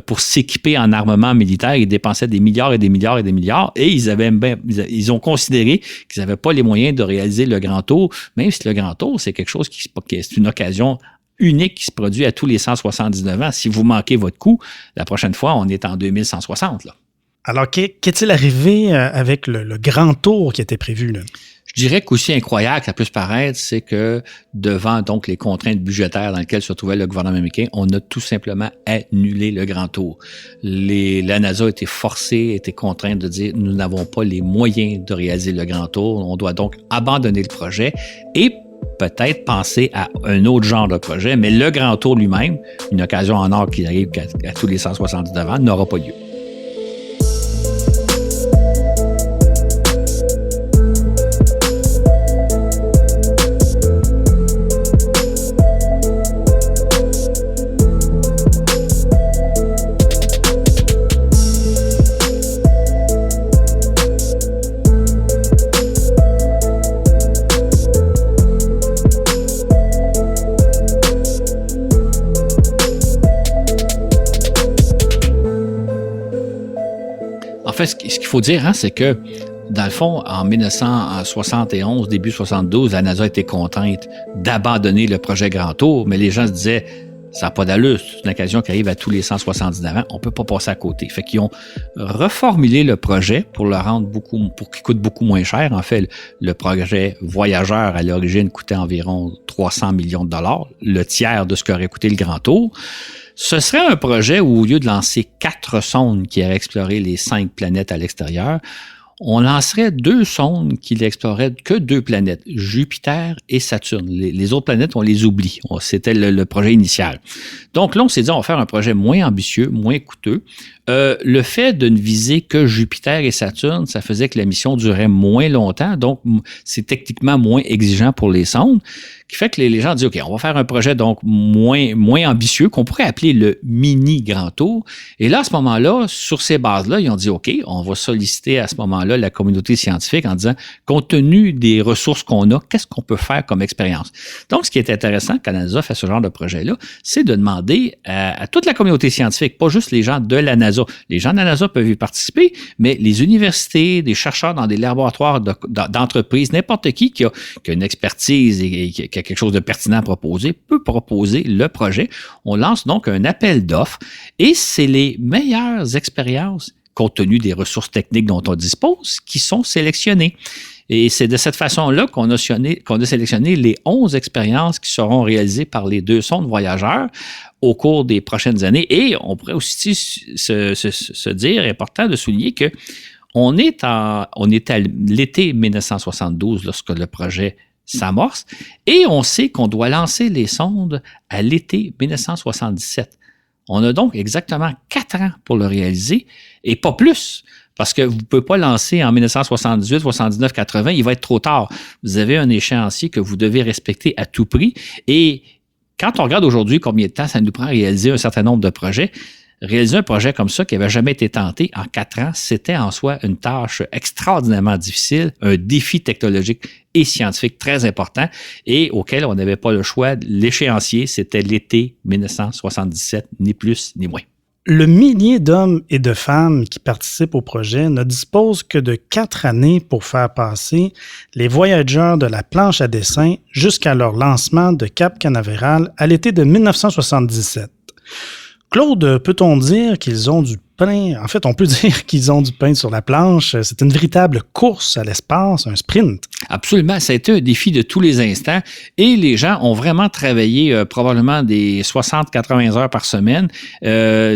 pour s'équiper en armement militaire. Ils dépensaient des milliards et des milliards et des milliards, et ils ont considéré qu'ils n'avaient pas les moyens de réaliser le grand tour, même si le grand tour, c'est quelque chose c'est une occasion unique qui se produit à tous les 179 ans. Si vous manquez votre coup, la prochaine fois, on est en 2160. Là. Alors, qu'est-il arrivé avec le grand tour qui était prévu, là? Je dirais qu'aussi incroyable que ça puisse paraître, c'est que devant donc les contraintes budgétaires dans lesquelles se trouvait le gouvernement américain, on a tout simplement annulé le grand tour. La NASA a été forcée, a été contrainte de dire nous n'avons pas les moyens de réaliser le grand tour. On doit donc abandonner le projet et peut-être penser à un autre genre de projet, mais le grand tour lui-même, une occasion en or qui arrive à tous les 179 ans, n'aura pas lieu. En fait, ce qu'il faut dire, hein, c'est que, dans le fond, en 1971, début 72, la NASA était contrainte d'abandonner le projet Grand Tour, mais les gens se disaient, ça n'a pas d'allure, c'est une occasion qui arrive à tous les 179 ans, on ne peut pas passer à côté. Fait qu'ils ont reformulé le projet pour le rendre pour qu'il coûte beaucoup moins cher. En fait, le projet Voyageur, à l'origine, coûtait environ 300 millions de dollars, le tiers de ce qu'aurait coûté le Grand Tour. Ce serait un projet où, au lieu de lancer 4 sondes qui auraient exploré les 5 planètes à l'extérieur, on lancerait 2 sondes qui n'exploraient que 2 planètes, Jupiter et Saturne. Les autres planètes, on les oublie. C'était le projet initial. Donc là, on s'est dit, on va faire un projet moins ambitieux, moins coûteux. Le fait de ne viser que Jupiter et Saturne, ça faisait que la mission durait moins longtemps, donc c'est techniquement moins exigeant pour les sondes, qui fait que les gens disent, OK, on va faire un projet donc moins ambitieux, qu'on pourrait appeler le mini Grand Tour. Et là, à ce moment-là, sur ces bases-là, ils ont dit, OK, on va solliciter à ce moment-là la communauté scientifique en disant, compte tenu des ressources qu'on a, qu'est-ce qu'on peut faire comme expérience? Donc, ce qui est intéressant quand la NASA fait ce genre de projet-là, c'est de demander à toute la communauté scientifique, pas juste les gens de la NASA. Les gens de la NASA peuvent y participer, mais les universités, des chercheurs dans des laboratoires d'entreprises, n'importe qui a une expertise et qui a quelque chose de pertinent à proposer, peut proposer le projet. On lance donc un appel d'offres et c'est les meilleures expériences, compte tenu des ressources techniques dont on dispose, qui sont sélectionnées. Et c'est de cette façon-là qu'on a sélectionné les 11 expériences qui seront réalisées par les 2 sondes voyageurs au cours des prochaines années. Et on pourrait aussi se dire, important de souligner que on est à l'été 1972 lorsque le projet s'amorce et on sait qu'on doit lancer les sondes à l'été 1977. On a donc exactement 4 ans pour le réaliser et pas plus. Parce que vous ne pouvez pas lancer en 1978, 79, 80, il va être trop tard. Vous avez un échéancier que vous devez respecter à tout prix. Et quand on regarde aujourd'hui combien de temps ça nous prend à réaliser un certain nombre de projets, réaliser un projet comme ça qui n'avait jamais été tenté en 4 ans, c'était en soi une tâche extraordinairement difficile, un défi technologique et scientifique très important et auquel on n'avait pas le choix. L'échéancier, c'était l'été 1977, ni plus ni moins. Le millier d'hommes et de femmes qui participent au projet ne dispose que de 4 années pour faire passer les voyageurs de la planche à dessin jusqu'à leur lancement de Cap Canaveral à l'été de 1977. Claude, peut-on dire qu'ils ont du pain? En fait, on peut dire qu'ils ont du pain sur la planche. C'est une véritable course à l'espace, un sprint. Absolument. Ça a été un défi de tous les instants et les gens ont vraiment travaillé probablement des 60-80 heures par semaine.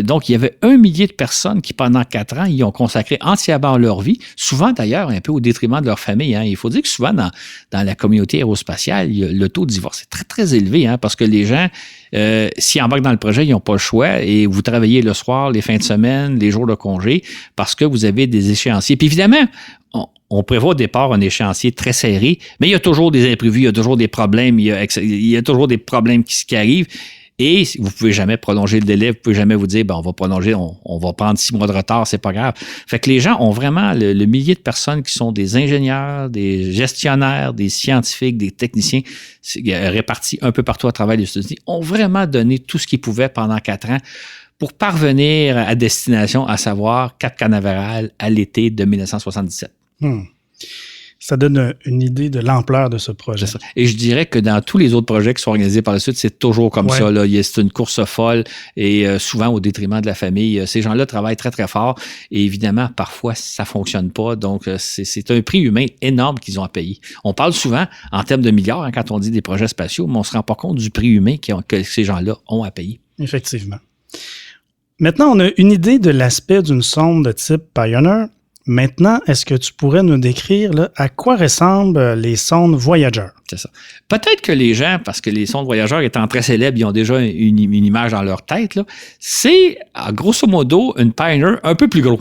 Donc, il y avait 1 millier de personnes qui, pendant 4 ans, y ont consacré entièrement leur vie, souvent d'ailleurs un peu au détriment de leur famille. Hein. Il faut dire que souvent, dans la communauté aérospatiale, le taux de divorce est très, très élevé hein, parce que les gens, s'ils embarquent dans le projet, ils n'ont pas le choix et vous travaillez le soir, les fins de semaine, les jours de congé parce que vous avez des échéanciers. Puis évidemment, on prévoit au départ un échéancier très serré, mais il y a toujours des imprévus, il y a toujours des problèmes, il y a toujours des problèmes qui arrivent et vous ne pouvez jamais prolonger le délai, vous ne pouvez jamais vous dire, on va prolonger, on va prendre 6 mois de retard, c'est pas grave. Fait que les gens ont vraiment le millier de personnes qui sont des ingénieurs, des gestionnaires, des scientifiques, des techniciens répartis un peu partout à travers les États-Unis, ont vraiment donné tout ce qu'ils pouvaient pendant 4 ans pour parvenir à destination, à savoir Cap Canaveral à l'été de 1977. Ça donne une idée de l'ampleur de ce projet. Et je dirais que dans tous les autres projets qui sont organisés par la suite, c'est toujours comme ça. Là. C'est une course folle et souvent au détriment de la famille. Ces gens-là travaillent très, très fort et évidemment, parfois, ça ne fonctionne pas. Donc, c'est un prix humain énorme qu'ils ont à payer. On parle souvent en termes de milliards hein, quand on dit des projets spatiaux, mais on ne se rend pas compte du prix humain que ces gens-là ont à payer. Effectivement. Maintenant, on a une idée de l'aspect d'une sonde de type Pioneer. Maintenant, est-ce que tu pourrais nous décrire là, à quoi ressemblent les sondes Voyager? C'est ça. Peut-être que les gens, parce que les sondes Voyager étant très célèbres, ils ont déjà une image dans leur tête, là, c'est grosso modo une Pioneer un peu plus gros.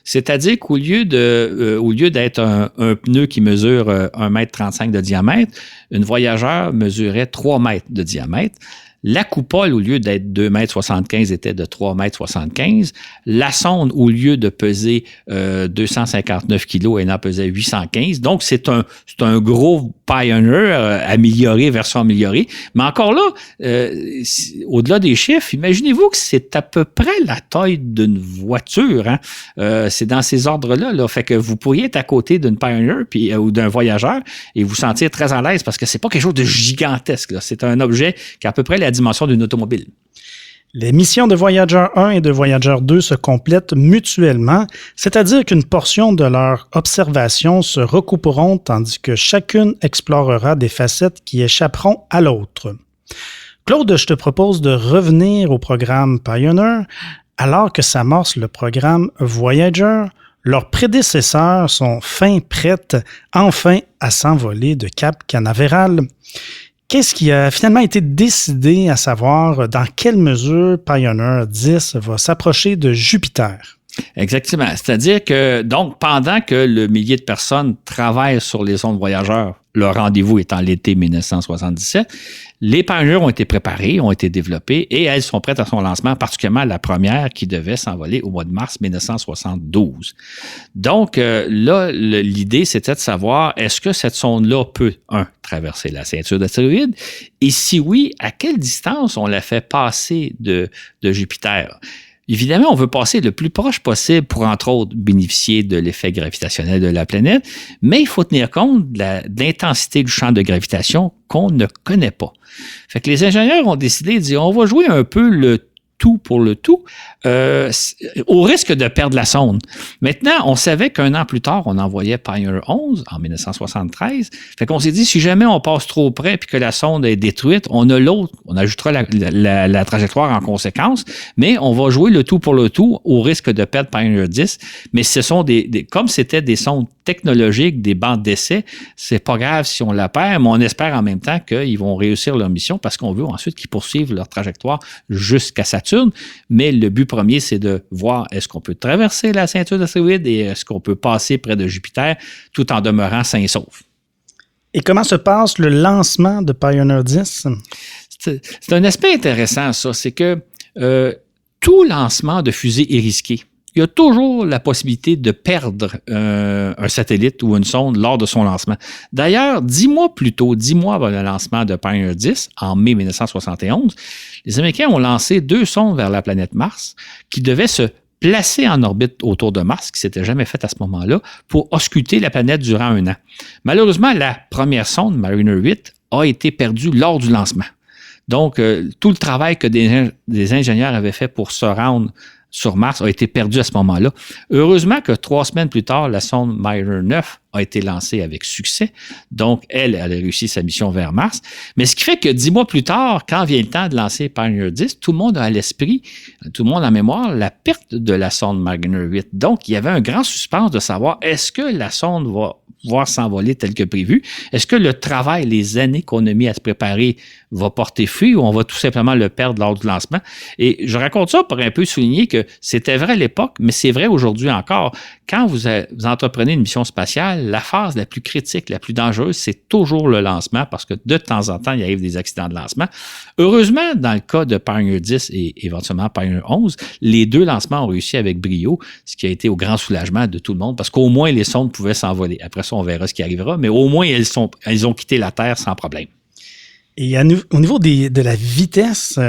C'est-à-dire qu'au lieu d'être un pneu qui mesure 1,35 m de diamètre, une Voyager mesurait 3 mètres de diamètre. La coupole, au lieu d'être 2,75 m, était de 3,75 m. La sonde, au lieu de peser 259 kg, elle en pesait 815. Donc, c'est un gros Pioneer amélioré, version améliorée. Mais encore là, au-delà des chiffres, imaginez-vous que c'est à peu près la taille d'une voiture. Hein? C'est dans ces ordres-là. Là. Fait que vous pourriez être à côté d'une Pioneer ou d'un Voyageur et vous sentir très à l'aise parce que c'est pas quelque chose de gigantesque. Là. C'est un objet qui a à peu près la dimension d'une automobile. Les missions de Voyager 1 et de Voyager 2 se complètent mutuellement, c'est-à-dire qu'une portion de leur observation se recouperont tandis que chacune explorera des facettes qui échapperont à l'autre. Claude, je te propose de revenir au programme Pioneer alors que s'amorce le programme Voyager. leurs prédécesseurs sont prêtes enfin à s'envoler de Cap Canaveral. Qu'est-ce qui a finalement été décidé, à savoir dans quelle mesure Pioneer 10 va s'approcher de Jupiter? Exactement. C'est-à-dire que, donc, pendant que le millier de personnes travaillent sur les sondes voyageurs, le rendez-vous étant l'été 1977, les Pioneer ont été préparés, ont été développés et elles sont prêtes à son lancement, particulièrement la première qui devait s'envoler au mois de mars 1972. Donc, là, l'idée, c'était de savoir, est-ce que cette sonde-là peut, traverser la ceinture d'astéroïdes? Et si oui, à quelle distance on la fait passer de Jupiter? Évidemment, on veut passer le plus proche possible pour, entre autres, bénéficier de l'effet gravitationnel de la planète, mais il faut tenir compte de l'intensité du champ de gravitation qu'on ne connaît pas. Fait que les ingénieurs ont décidé de dire, on va jouer un peu le tout pour le tout, au risque de perdre la sonde. Maintenant, on savait qu'un an plus tard, on envoyait Pioneer 11 en 1973. Fait qu'on s'est dit, si jamais on passe trop près puis que la sonde est détruite, on a l'autre, on ajustera la trajectoire en conséquence, mais on va jouer le tout pour le tout au risque de perdre Pioneer 10. Mais ce sont comme c'était des sondes technologiques, des bancs d'essai, c'est pas grave si on la perd, mais on espère en même temps qu'ils vont réussir leur mission parce qu'on veut ensuite qu'ils poursuivent leur trajectoire jusqu'à Saturne. Mais le but premier, c'est de voir est-ce qu'on peut traverser la ceinture d'astéroïdes et est-ce qu'on peut passer près de Jupiter tout en demeurant sain et sauf. Et comment se passe le lancement de Pioneer 10? C'est un aspect intéressant, ça. C'est que tout lancement de fusée est risqué. Il y a toujours la possibilité de perdre un satellite ou une sonde lors de son lancement. D'ailleurs, 10 mois avant le lancement de Pioneer 10, en mai 1971, les Américains ont lancé 2 sondes vers la planète Mars qui devaient se placer en orbite autour de Mars, ce qui ne s'était jamais fait à ce moment-là, pour ausculter la planète durant 1 an. Malheureusement, la première sonde, Mariner 8, a été perdue lors du lancement. Donc, tout le travail que des ingénieurs avaient fait pour se rendre sur Mars a été perdu à ce moment-là. Heureusement que 3 semaines plus tard, la sonde Mariner 9 a été lancée avec succès. Donc, elle a réussi sa mission vers Mars. Mais ce qui fait que 10 mois plus tard, quand vient le temps de lancer Pioneer 10, tout le monde a à l'esprit, tout le monde a en mémoire la perte de la sonde Mariner 8. Donc, il y avait un grand suspense de savoir est-ce que la sonde va pouvoir s'envoler tel que prévu? Est-ce que le travail, les années qu'on a mis à se préparer va porter fruit ou on va tout simplement le perdre lors du lancement? Et je raconte ça pour un peu souligner que c'était vrai à l'époque, mais c'est vrai aujourd'hui encore. Quand vous entreprenez une mission spatiale, la phase la plus critique, la plus dangereuse, c'est toujours le lancement parce que de temps en temps, il arrive des accidents de lancement. Heureusement, dans le cas de Pioneer 10 et éventuellement Pioneer 11, les 2 lancements ont réussi avec brio, ce qui a été au grand soulagement de tout le monde parce qu'au moins les sondes pouvaient s'envoler. Après ça, on verra ce qui arrivera, mais au moins elles ont quitté la Terre sans problème. Et au niveau de la vitesse,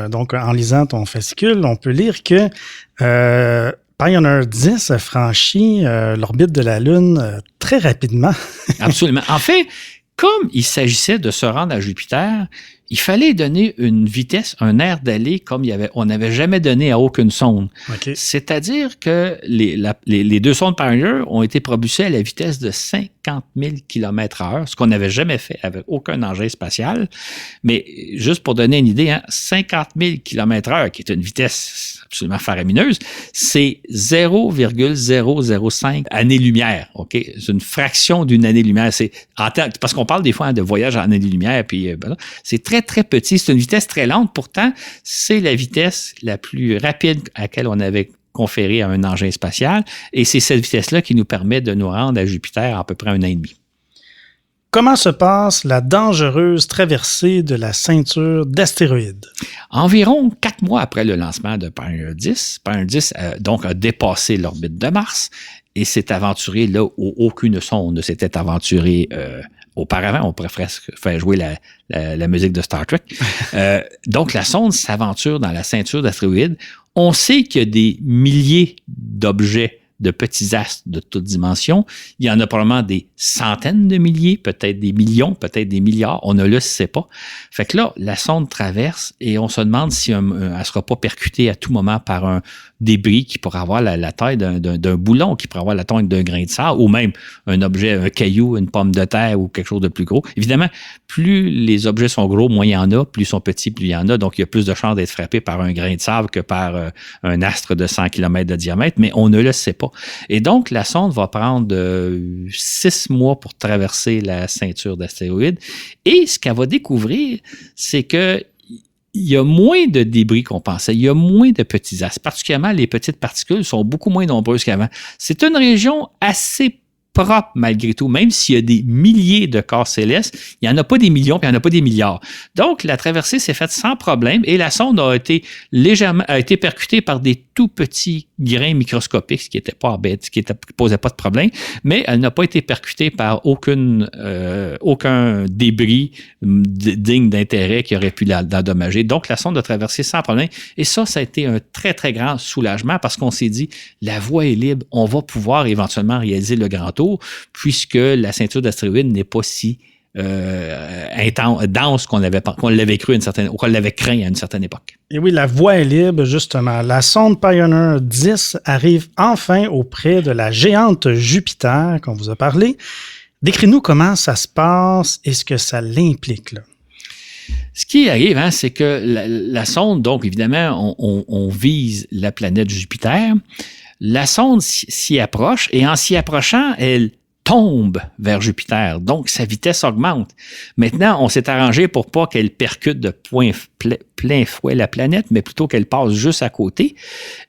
donc en lisant ton fascicule, on peut lire que Pioneer 10 a franchi l'orbite de la Lune très rapidement. Absolument. En fait, comme il s'agissait de se rendre à Jupiter, il fallait donner une vitesse, un air d'aller comme on n'avait jamais donné à aucune sonde. Okay. C'est-à-dire que les 2 sondes Pioneer ont été propulsées à la vitesse de 50 000 km/h, ce qu'on n'avait jamais fait avec aucun engin spatial. Mais juste pour donner une idée, 50 000 km/h, qui est une vitesse absolument faramineuse, c'est 0,005 années-lumière. Okay? C'est une fraction d'une année-lumière. Parce qu'on parle des fois de voyage en années-lumière, puis c'est très, très petit. C'est une vitesse très lente. Pourtant, c'est la vitesse la plus rapide à laquelle on avait conféré à un engin spatial. Et c'est cette vitesse-là qui nous permet de nous rendre à Jupiter en à peu près 1 an et demi. Comment se passe la dangereuse traversée de la ceinture d'astéroïdes? Environ 4 mois après le lancement de Pioneer 10, Pioneer 10 a dépassé l'orbite de Mars et s'est aventuré là où aucune sonde ne s'était aventurée auparavant. On pourrait faire jouer la musique de Star Trek. Donc, la sonde s'aventure dans la ceinture d'astéroïdes. On sait qu'il y a des milliers d'objets de petits astres de toutes dimensions. Il y en a probablement des centaines de milliers, peut-être des millions, peut-être des milliards. On ne le sait pas. Fait que là, la sonde traverse et on se demande si elle ne sera pas percutée à tout moment par débris qui pourrait avoir la taille d'un boulon, qui pourrait avoir la taille d'un grain de sable, ou même un objet, un caillou, une pomme de terre ou quelque chose de plus gros. Évidemment, plus les objets sont gros, moins il y en a, plus ils sont petits, plus il y en a. Donc, il y a plus de chances d'être frappé par un grain de sable que par un astre de 100 km de diamètre, mais on ne le sait pas. Et donc, la sonde va prendre 6 mois pour traverser la ceinture d'astéroïdes. Et ce qu'elle va découvrir, c'est que il y a moins de débris qu'on pensait. Il y a moins de petits astres. Particulièrement, les petites particules sont beaucoup moins nombreuses qu'avant. C'est une région assez propre malgré tout, même s'il y a des milliers de corps célestes, il n'y en a pas des millions, puis il n'y en a pas des milliards. Donc, la traversée s'est faite sans problème et la sonde a été percutée par des tout petits grains microscopiques, ce qui était pas bête, qui posait pas de problème, mais elle n'a pas été percutée par aucun débris digne d'intérêt qui aurait pu l'endommager. Donc, la sonde a traversé sans problème. Et ça a été un très, très grand soulagement parce qu'on s'est dit, la voie est libre, on va pouvoir éventuellement réaliser le grand tour, puisque la ceinture d'astéroïdes n'est pas si dense qu'on l'avait cru ou qu'on l'avait craint à une certaine époque. Et oui, la voie est libre, justement. La sonde Pioneer 10 arrive enfin auprès de la géante Jupiter, qu'on vous a parlé. Décris-nous comment ça se passe et ce que ça l'implique, là. Ce qui arrive, c'est que la sonde, donc évidemment, on vise la planète Jupiter. La sonde s'y approche et en s'y approchant, elle tombe vers Jupiter. Donc, sa vitesse augmente. Maintenant, on s'est arrangé pour pas qu'elle percute de plein fouet la planète, mais plutôt qu'elle passe juste à côté.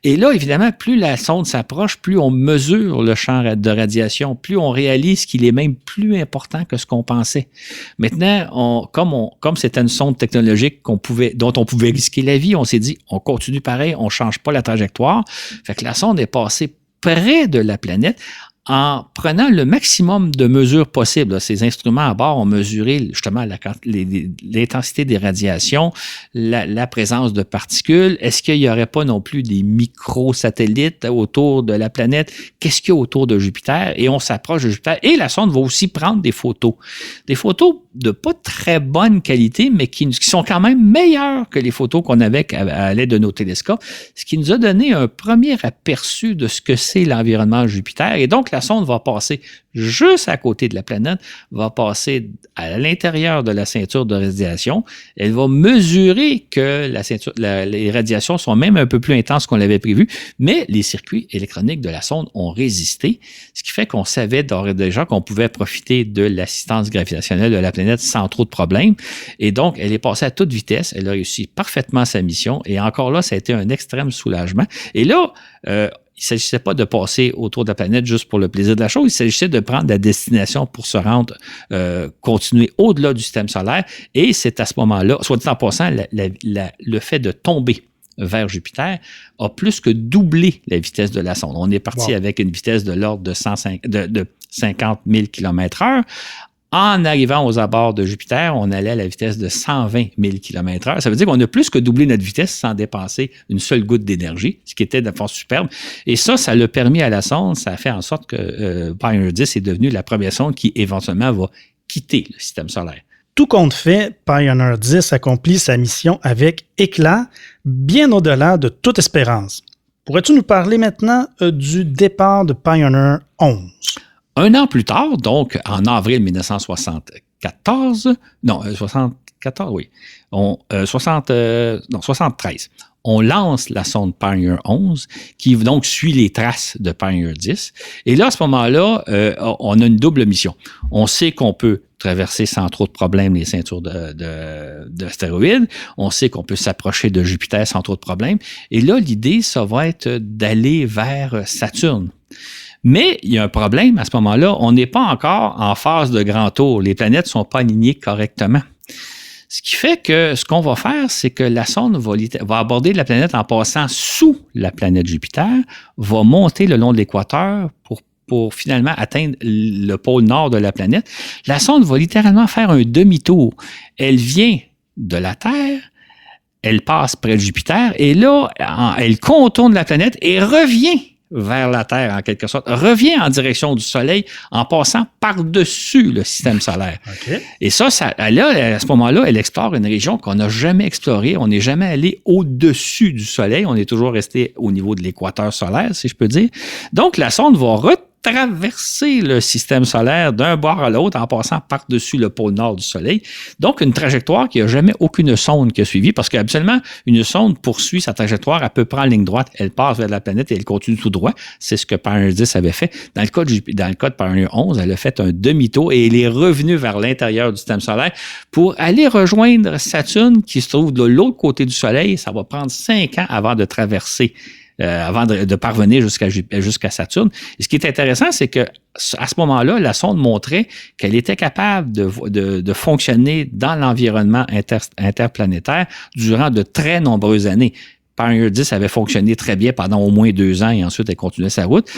Et là, évidemment, plus la sonde s'approche, plus on mesure le champ de radiation, plus on réalise qu'il est même plus important que ce qu'on pensait. Maintenant, comme c'était une sonde technologique dont on pouvait risquer la vie, on s'est dit, on continue pareil, on change pas la trajectoire. Fait que la sonde est passée près de la planète en prenant le maximum de mesures possibles. Ces instruments à bord ont mesuré justement l'intensité des radiations, la présence de particules. Est-ce qu'il n'y aurait pas non plus des microsatellites autour de la planète? Qu'est-ce qu'il y a autour de Jupiter? Et on s'approche de Jupiter. Et la sonde va aussi prendre des photos. Des photos de pas très bonne qualité, mais qui sont quand même meilleures que les photos qu'on avait à l'aide de nos télescopes, ce qui nous a donné un premier aperçu de ce que c'est l'environnement de Jupiter. Et donc, la sonde va passer juste à côté de la planète, va passer à l'intérieur de la ceinture de radiation. Elle va mesurer que les radiations sont même un peu plus intenses qu'on l'avait prévu, mais les circuits électroniques de la sonde ont résisté, ce qui fait qu'on savait d'ores et déjà qu'on pouvait profiter de l'assistance gravitationnelle de la planète sans trop de problèmes. Et donc, elle est passée à toute vitesse. Elle a réussi parfaitement sa mission. Et encore là, ça a été un extrême soulagement. Et là, il ne s'agissait pas de passer autour de la planète juste pour le plaisir de la chose, il s'agissait de prendre la destination pour se rendre, continuer au-delà du système solaire. Et c'est à ce moment-là, soit dit en passant, le fait de tomber vers Jupiter a plus que doublé la vitesse de la sonde. On est parti avec une vitesse de l'ordre de 50 000 km/h. En arrivant aux abords de Jupiter, on allait à la vitesse de 120 000 km/h. Ça veut dire qu'on a plus que doublé notre vitesse sans dépenser une seule goutte d'énergie, ce qui était de force superbe. Et ça l'a permis à la sonde, ça a fait en sorte que Pioneer 10 est devenue la première sonde qui éventuellement va quitter le système solaire. Tout compte fait, Pioneer 10 accomplit sa mission avec éclat, bien au-delà de toute espérance. Pourrais-tu nous parler maintenant du départ de Pioneer 11? Un an plus tard, donc en avril 1974, 73, on lance la sonde Pioneer 11 qui donc suit les traces de Pioneer 10. Et là, à ce moment-là, on a une double mission. On sait qu'on peut traverser sans trop de problèmes les ceintures d'astéroïdes. On sait qu'on peut s'approcher de Jupiter sans trop de problèmes. Et là, l'idée, ça va être d'aller vers Saturne. Mais il y a un problème à ce moment-là, on n'est pas encore en phase de grand tour. Les planètes ne sont pas alignées correctement. Ce qui fait que ce qu'on va faire, c'est que la sonde va aborder la planète en passant sous la planète Jupiter, va monter le long de l'équateur pour finalement atteindre le pôle nord de la planète. La sonde va littéralement faire un demi-tour. Elle vient de la Terre, elle passe près de Jupiter et là, elle contourne la planète et revient vers la Terre, en quelque sorte, revient en direction du Soleil en passant par-dessus le système solaire. Okay. Et ça, là, à ce moment-là, elle explore une région qu'on n'a jamais explorée. On n'est jamais allé au-dessus du Soleil. On est toujours resté au niveau de l'équateur solaire, si je peux dire. Donc, la sonde va traverser le système solaire d'un bord à l'autre en passant par-dessus le pôle nord du Soleil. Donc, une trajectoire qu'il n'y a jamais aucune sonde qui a suivi parce qu'habituellement, une sonde poursuit sa trajectoire à peu près en ligne droite. Elle passe vers la planète et elle continue tout droit. C'est ce que Pioneer 10 avait fait. Dans le cas de Pioneer 11, elle a fait un demi-tour et elle est revenue vers l'intérieur du système solaire pour aller rejoindre Saturne qui se trouve de l'autre côté du Soleil. Ça va prendre 5 ans avant de traverser avant de parvenir jusqu'à Saturne. Et ce qui est intéressant, c'est que à ce moment-là, la sonde montrait qu'elle était capable de fonctionner dans l'environnement interplanétaire durant de très nombreuses années. Pioneer 10 avait fonctionné très bien pendant au moins 2 ans et ensuite elle continuait sa route.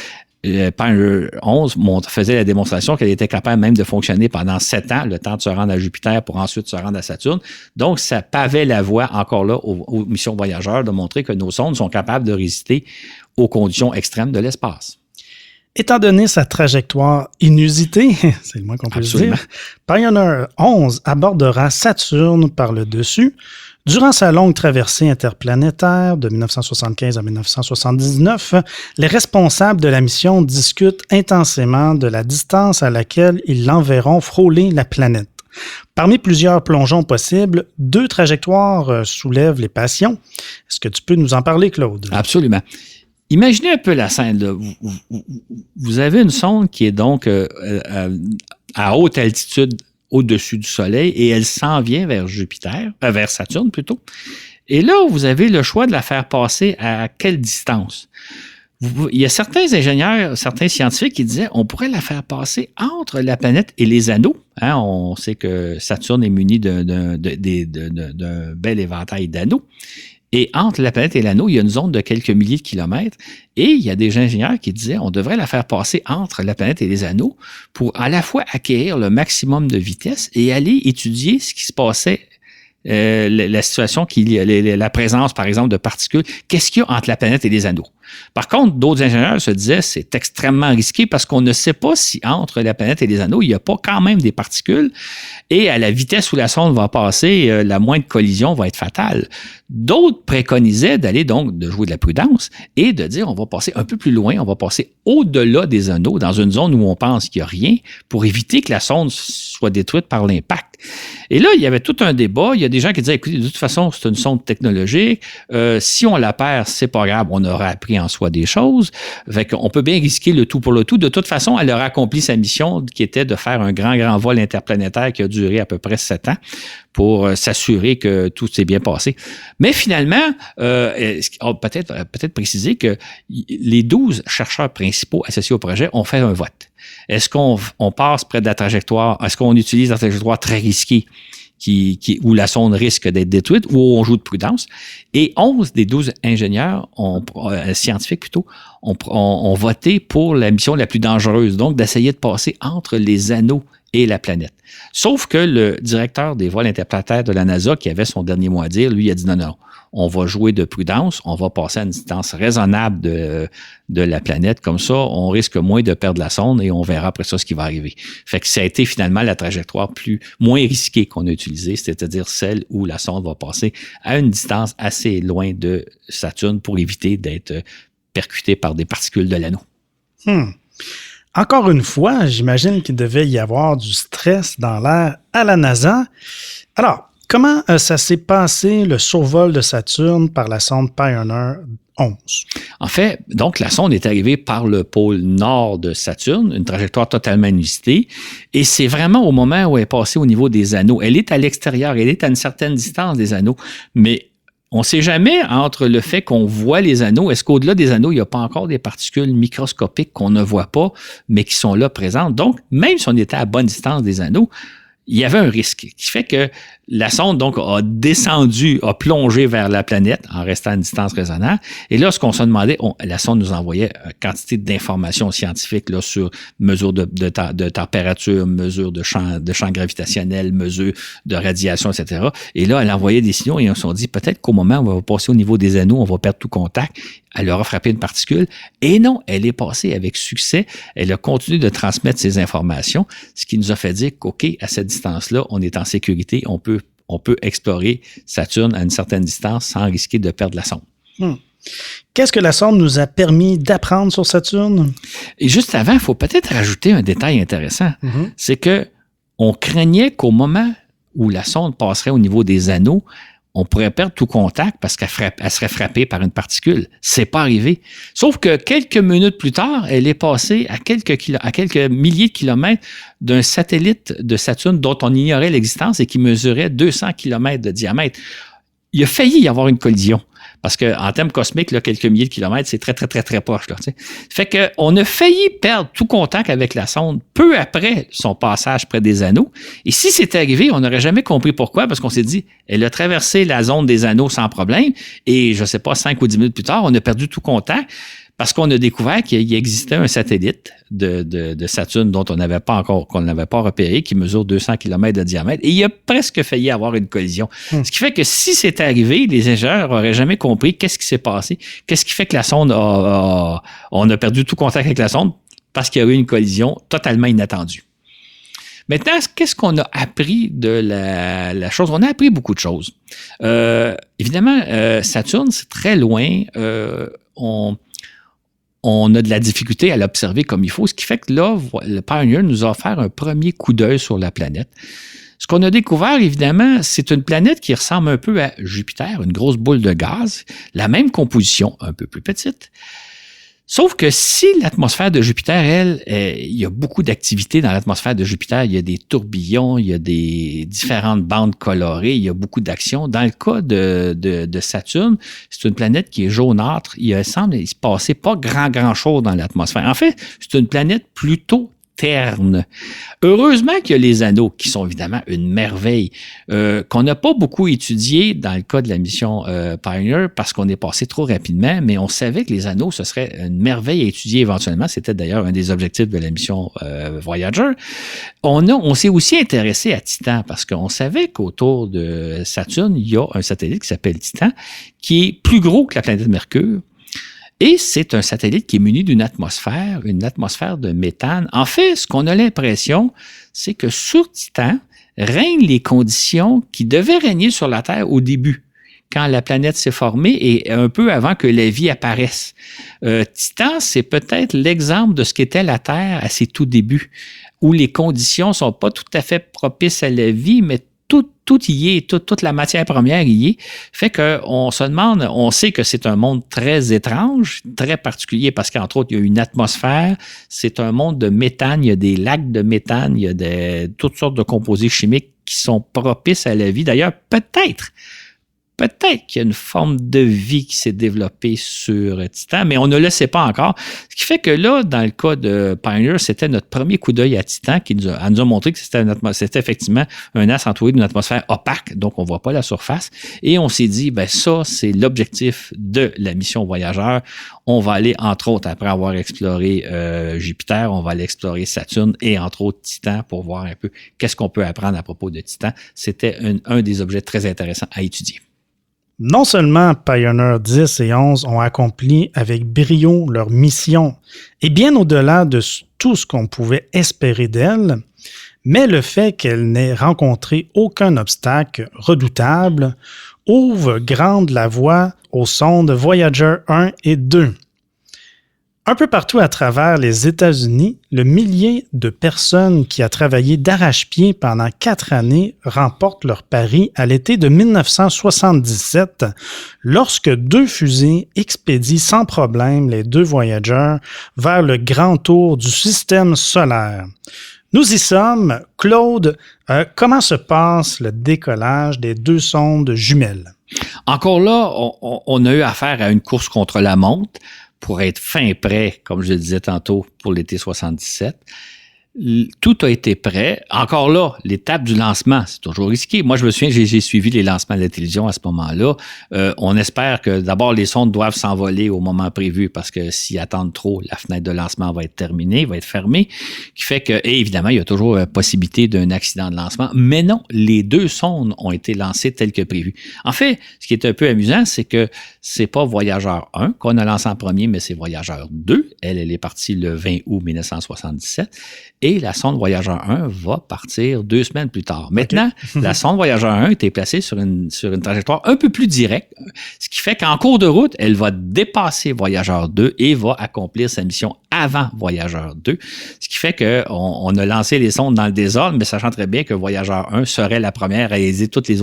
Pioneer 11 faisait la démonstration qu'elle était capable même de fonctionner pendant 7 ans, le temps de se rendre à Jupiter pour ensuite se rendre à Saturne. Donc, ça pavait la voie encore là aux missions voyageurs de montrer que nos sondes sont capables de résister aux conditions extrêmes de l'espace. Étant donné sa trajectoire inusitée, c'est le moins qu'on peut dire, Pioneer 11 abordera Saturne par le dessus. Durant sa longue traversée interplanétaire de 1975 à 1979, les responsables de la mission discutent intensément de la distance à laquelle ils l'enverront frôler la planète. Parmi plusieurs plongeons possibles, 2 trajectoires soulèvent les passions. Est-ce que tu peux nous en parler, Claude? Absolument. Imaginez un peu la scène. Là. Vous avez une sonde qui est donc à haute altitude au-dessus du Soleil et elle s'en vient vers vers Saturne plutôt. Et là, vous avez le choix de la faire passer à quelle distance? Il y a certains ingénieurs, certains scientifiques qui disaient on pourrait la faire passer entre la planète et les anneaux. Hein, on sait que Saturne est muni d'un bel éventail d'anneaux. Et entre la planète et l'anneau, il y a une zone de quelques milliers de kilomètres. Et il y a des ingénieurs qui disaient on devrait la faire passer entre la planète et les anneaux pour à la fois acquérir le maximum de vitesse et aller étudier ce qui se passait, la situation, la présence, par exemple, de particules. Qu'est-ce qu'il y a entre la planète et les anneaux? Par contre, d'autres ingénieurs se disaient c'est extrêmement risqué parce qu'on ne sait pas si entre la planète et les anneaux, il n'y a pas quand même des particules et à la vitesse où la sonde va passer, la moindre collision va être fatale. D'autres préconisaient d'aller donc, de jouer de la prudence et de dire on va passer un peu plus loin, on va passer au-delà des anneaux, dans une zone où on pense qu'il n'y a rien pour éviter que la sonde soit détruite par l'impact. Et là, il y avait tout un débat. Il y a des gens qui disaient écoutez, de toute façon, c'est une sonde technologique. Si on la perd, c'est pas grave, on aura appris en soi des choses. Fait qu'on peut bien risquer le tout pour le tout. De toute façon, elle aura accompli sa mission qui était de faire un grand vol interplanétaire qui a duré à peu près 7 ans pour s'assurer que tout s'est bien passé. Mais finalement, peut-être préciser que les 12 chercheurs principaux associés au projet ont fait un vote. Est-ce qu'on passe près de la trajectoire? Est-ce qu'on utilise la trajectoire très risquée où la sonde risque d'être détruite ou on joue de prudence? Et 11 des 12 ingénieurs, scientifiques plutôt, ont voté pour la mission la plus dangereuse, donc d'essayer de passer entre les anneaux et la planète. Sauf que le directeur des vols interplanétaires de la NASA, qui avait son dernier mot à dire, lui, il a dit non, on va jouer de prudence, on va passer à une distance raisonnable de la planète. Comme ça, on risque moins de perdre la sonde et on verra après ça ce qui va arriver. Fait que ça a été finalement la trajectoire moins risquée qu'on a utilisée, c'est-à-dire celle où la sonde va passer à une distance assez loin de Saturne pour éviter d'être percutée par des particules de l'anneau. Encore une fois, j'imagine qu'il devait y avoir du stress dans l'air à la NASA. Alors, comment ça s'est passé, le survol de Saturne par la sonde Pioneer 11? En fait, donc, la sonde est arrivée par le pôle nord de Saturne, une trajectoire totalement inusitée, et c'est vraiment au moment où elle est passée au niveau des anneaux. Elle est à l'extérieur, elle est à une certaine distance des anneaux, mais on ne sait jamais entre le fait qu'on voit les anneaux, est-ce qu'au-delà des anneaux, il n'y a pas encore des particules microscopiques qu'on ne voit pas, mais qui sont là présentes. Donc, même si on était à bonne distance des anneaux, il y avait un risque qui fait que La sonde, donc, a descendu, a plongé vers la planète en restant à une distance raisonnable. Et là, ce qu'on se demandait, la sonde nous envoyait une quantité d'informations scientifiques là, sur mesure de température, mesure de champ gravitationnel, mesure de radiation, etc. Et là, elle envoyait des signaux et on s'est dit peut-être qu'au moment où on va passer au niveau des anneaux, on va perdre tout contact. Elle aura frappé une particule. Et non, elle est passée avec succès. Elle a continué de transmettre ces informations, ce qui nous a fait dire qu'OK, à cette distance-là, on est en sécurité, on peut explorer Saturne à une certaine distance sans risquer de perdre la sonde. Qu'est-ce que la sonde nous a permis d'apprendre sur Saturne? Et juste avant, il faut peut-être rajouter un détail intéressant. C'est que on craignait qu'au moment où la sonde passerait au niveau des anneaux, on pourrait perdre tout contact parce qu'elle serait frappée par une particule. C'est pas arrivé. Sauf que quelques minutes plus tard, elle est passée à quelques milliers de kilomètres d'un satellite de Saturne dont on ignorait l'existence et qui mesurait 200 kilomètres de diamètre. Il a failli y avoir une collision. Parce qu'en termes cosmiques, là, quelques milliers de kilomètres, c'est très, très, très, très proche. Là, t'sais. Fait qu'on a failli perdre tout contact avec la sonde peu après son passage près des anneaux. Et si c'était arrivé, on n'aurait jamais compris pourquoi, parce qu'on s'est dit, elle a traversé la zone des anneaux sans problème. Et je ne sais pas, 5 ou 10 minutes plus tard, on a perdu tout contact. Parce qu'on a découvert qu'il existait un satellite de Saturne qu'on n'avait pas repéré, qui mesure 200 km de diamètre, et il a presque failli avoir une collision. Ce qui fait que si c'était arrivé, les ingénieurs n'auraient jamais compris qu'est-ce qui s'est passé, qu'est-ce qui fait que la sonde on a perdu tout contact avec la sonde, parce qu'il y a eu une collision totalement inattendue. Maintenant, qu'est-ce qu'on a appris de la chose? On a appris beaucoup de choses. Évidemment, Saturne, c'est très loin. On a de la difficulté à l'observer comme il faut, ce qui fait que là, le Pioneer nous a offert un premier coup d'œil sur la planète. Ce qu'on a découvert, évidemment, c'est une planète qui ressemble un peu à Jupiter, une grosse boule de gaz, la même composition, un peu plus petite. Sauf que si l'atmosphère de Jupiter, elle, il y a beaucoup d'activités dans l'atmosphère de Jupiter. Il y a des tourbillons, il y a des différentes bandes colorées, il y a beaucoup d'actions. Dans le cas de Saturne, c'est une planète qui est jaunâtre. Il semble se passer pas grand-chose dans l'atmosphère. En fait, c'est une planète plutôt terne. Heureusement qu'il y a les anneaux, qui sont évidemment une merveille, qu'on n'a pas beaucoup étudié dans le cas de la mission Pioneer, parce qu'on est passé trop rapidement, mais on savait que les anneaux, ce serait une merveille à étudier éventuellement. C'était d'ailleurs un des objectifs de la mission Voyager. On s'est aussi intéressé à Titan, parce qu'on savait qu'autour de Saturne, il y a un satellite qui s'appelle Titan, qui est plus gros que la planète Mercure. Et c'est un satellite qui est muni d'une atmosphère, une atmosphère de méthane. En fait, ce qu'on a l'impression, c'est que sur Titan règnent les conditions qui devaient régner sur la Terre au début, quand la planète s'est formée et un peu avant que la vie apparaisse. Titan, c'est peut-être l'exemple de ce qu'était la Terre à ses tout débuts, où les conditions sont pas tout à fait propices à la vie, mais tout y est, toute la matière première y est. Fait qu'on se demande, on sait que c'est un monde très étrange, très particulier, parce qu'entre autres, il y a une atmosphère, c'est un monde de méthane, il y a des lacs de méthane, il y a toutes sortes de composés chimiques qui sont propices à la vie. D'ailleurs, peut-être qu'il y a une forme de vie qui s'est développée sur Titan, mais on ne le sait pas encore. Ce qui fait que là, dans le cas de Pioneer, c'était notre premier coup d'œil à Titan qui nous a montré que c'était effectivement un astre entouré d'une atmosphère opaque, donc on ne voit pas la surface. Et on s'est dit, ça, c'est l'objectif de la mission Voyageur. On va aller, entre autres, après avoir exploré Jupiter, on va aller explorer Saturne et, entre autres, Titan pour voir un peu qu'est-ce qu'on peut apprendre à propos de Titan. C'était un des objets très intéressants à étudier. Non seulement Pioneer 10 et 11 ont accompli avec brio leur mission, et bien au-delà de tout ce qu'on pouvait espérer d'elles, mais le fait qu'elles n'aient rencontré aucun obstacle redoutable ouvre grande la voie aux sondes Voyager 1 et 2. Un peu partout à travers les États-Unis, le millier de personnes qui a travaillé d'arrache-pied pendant 4 années remportent leur pari à l'été de 1977, lorsque 2 fusées expédient sans problème les 2 Voyager vers le grand tour du système solaire. Nous y sommes. Claude, comment se passe le décollage des 2 sondes jumelles? Encore là, on a eu affaire à une course contre la montre, pour être fin prêt, comme je le disais tantôt, pour l'été 77. Tout a été prêt. Encore là, l'étape du lancement, c'est toujours risqué. Moi, je me souviens, j'ai suivi les lancements de la télévision à ce moment-là. On espère que d'abord, les sondes doivent s'envoler au moment prévu parce que s'ils attendent trop, la fenêtre de lancement va être terminée, va être fermée, qui fait que, et évidemment, il y a toujours la possibilité d'un accident de lancement. Mais non, les 2 sondes ont été lancées telles que prévues. En fait, ce qui est un peu amusant, c'est que c'est pas Voyageur 1 qu'on a lancé en premier, mais c'est Voyageur 2. Elle est partie le 20 août 1977. Et la sonde Voyageur 1 va partir 2 semaines plus tard. Maintenant, la sonde Voyageur 1 était placée sur une trajectoire un peu plus directe, ce qui fait qu'en cours de route, elle va dépasser Voyageur 2 et va accomplir sa mission avant Voyageur 2, ce qui fait qu'on a lancé les sondes dans le désordre, mais sachant très bien que Voyageur 1 serait la première à réaliser toutes les